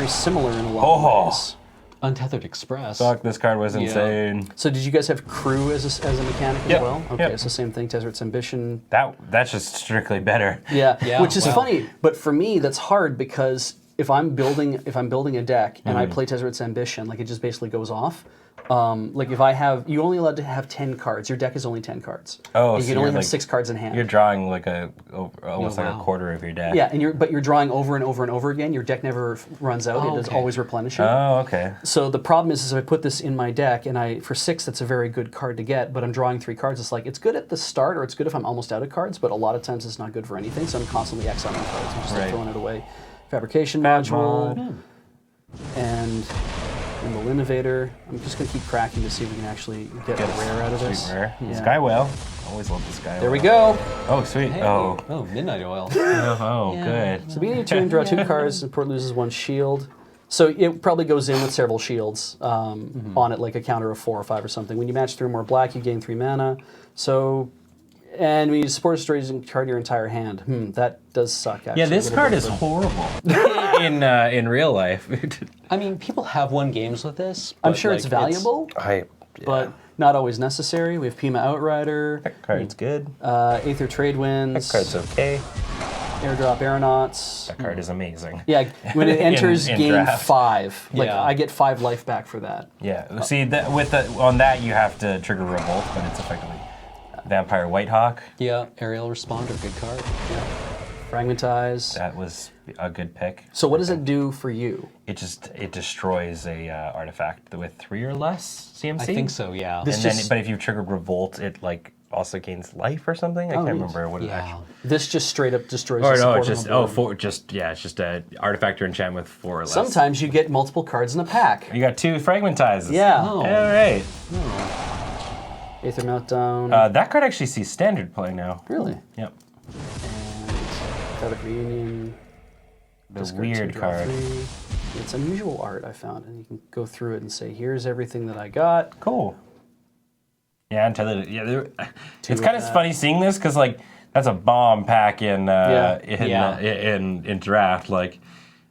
similar in a lot of ways. Untethered Express. Fuck, this card was insane. So did you guys have crew as a mechanic as well? Okay, so same thing, Desert's Ambition. That's just strictly better. Yeah, which is funny, but for me that's hard because if I'm building a deck and I play Desert's Ambition, like it just basically goes off. Like if I have, you're only allowed to have 10 cards. Your deck is only 10 cards. Oh, you so can only you're have like, 6 cards in hand. You're drawing like almost like a quarter of your deck. Yeah, but you're drawing over and over and over again. Your deck never runs out. It is always replenishing. Oh, okay. So the problem is if I put this in my deck and for 6, that's a very good card to get, but I'm drawing 3 cards. It's like, it's good at the start or it's good if I'm almost out of cards, but a lot of times it's not good for anything. So I'm constantly exiling cards. I'm just like throwing it away. Fabrication module and the Innovator. I'm just going to keep cracking to see if we can actually get a rare out of this. Sweet rare. Yeah. Sky Whale. Always love the Sky Whale. There we go. Oh, sweet. Hey. Oh, Midnight Oil. good. So beginning of turn, draw 2 cards, and Port loses 1 shield. So it probably goes in with several shields on it, like a counter of 4 or 5 or something. When you match 3 or more black, you gain 3 mana. So, and when you support destroys and card your entire hand. That does suck, actually. Yeah, this card is horrible in real life. Oh. I mean, people have won games with this. I'm but, sure like, it's valuable, but not always necessary. We have Pima Outrider. That card's good. Aether Trade Winds. That card's okay. Airdrop Aeronauts. That card is amazing. Yeah, when it enters in game draft. 5, like Yeah. I get 5 life back for that. Yeah. See, on that you have to trigger Revolt, but it's effectively Vampire Whitehawk. Yeah, Aerial Responder, good card. Fragmentize. That was a good pick. So what does it do for you? It destroys a artifact with 3 or less CMC. I think so, yeah. But if you trigger Revolt, it like also gains life or something. I can't remember what it actually. This just straight up destroys. Or the no, support it's on just the board. it's just a artifact or enchantment with 4 or less. Sometimes you get multiple cards in a pack. You got 2 Fragmentizes. Yeah. All right. Aether Meltdown. That card actually sees standard play now. Really? Yep. And Pathetic Reunion. The Discard weird 2, draw card. 3. It's unusual art I found, and you can go through it and say, "Here's everything that I got." Cool. Yeah, Untethered. Yeah, it's of kind of that. funny seeing this because like that's a bomb pack in draft. Like,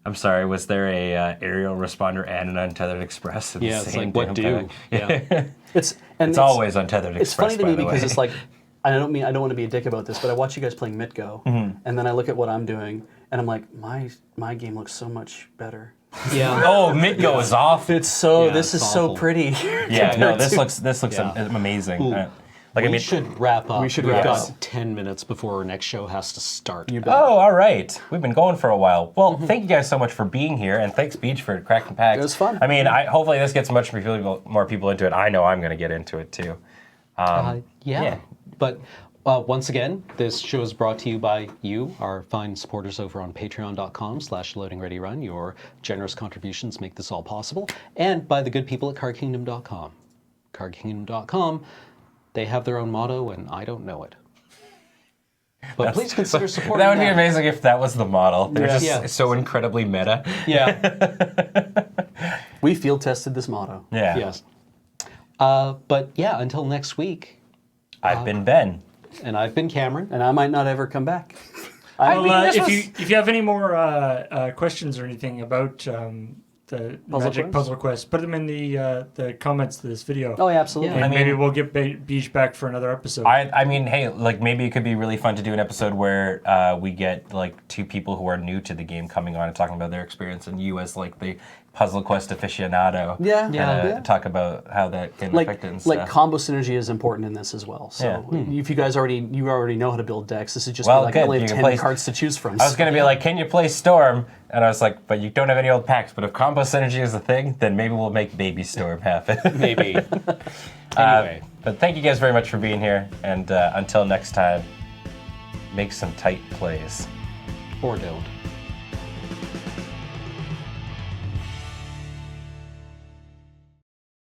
I'm sorry, was there a aerial responder and an Untethered Express in the Yeah, it's same like, what damn do? pack? Yeah. It's always Untethered It's Express. funny to me by the because way. it's like I don't want to be a dick about this, but I watch you guys playing MtGo, and then I look at what I'm doing, and I'm like, my game looks so much better. Yeah. Oh, MtGo is off. It's so Yeah, this it's is so awful. pretty. Yeah, no, this compared looks Yeah. amazing. Ooh. Like, We should wrap up. We should We've wrap got up. 10 minutes before our next show has to start. Oh, all right. We've been going for a while. Well, thank you guys so much for being here, and thanks, Beej, for cracking packs. It was fun. I mean, hopefully this gets more people into it. I know I'm going to get into it too. Yeah. But once again, this show is brought to you by you, our fine supporters over on patreon.com/loadingreadyrun. Your generous contributions make this all possible. And by the good people at cardkingdom.com. Cardkingdom.com, they have their own motto, and I don't know it. But please consider supporting That would be them. amazing if that was the model. They're just Yeah. so incredibly meta. Yeah. We field tested this motto. Yeah. Yes. But yeah, until next week. I've been Ben. And I've been Cameron. And I might not ever come back. If you have any more questions or anything about the Magic Quest? Puzzle Quest, put them in the comments to this video. Oh, yeah, absolutely. And I mean- maybe we'll get Beej back for another episode. I mean, hey, like maybe it could be really fun to do an episode where we get like 2 people who are new to the game coming on and talking about their experience, and you as like the Puzzle Quest aficionado. Talk about how that can affect it and stuff. Like combo synergy is important in this as well. So if you guys already know how to build decks, this is just Well, like good. I only have You 10 can play- cards to choose from. I was going to be like, can you play Storm? And I was like, but you don't have any old packs. But if combo synergy is a thing, then maybe we'll make Baby Storm happen. Maybe. Anyway. But thank you guys very much for being here. And until next time, make some tight plays. Or don't.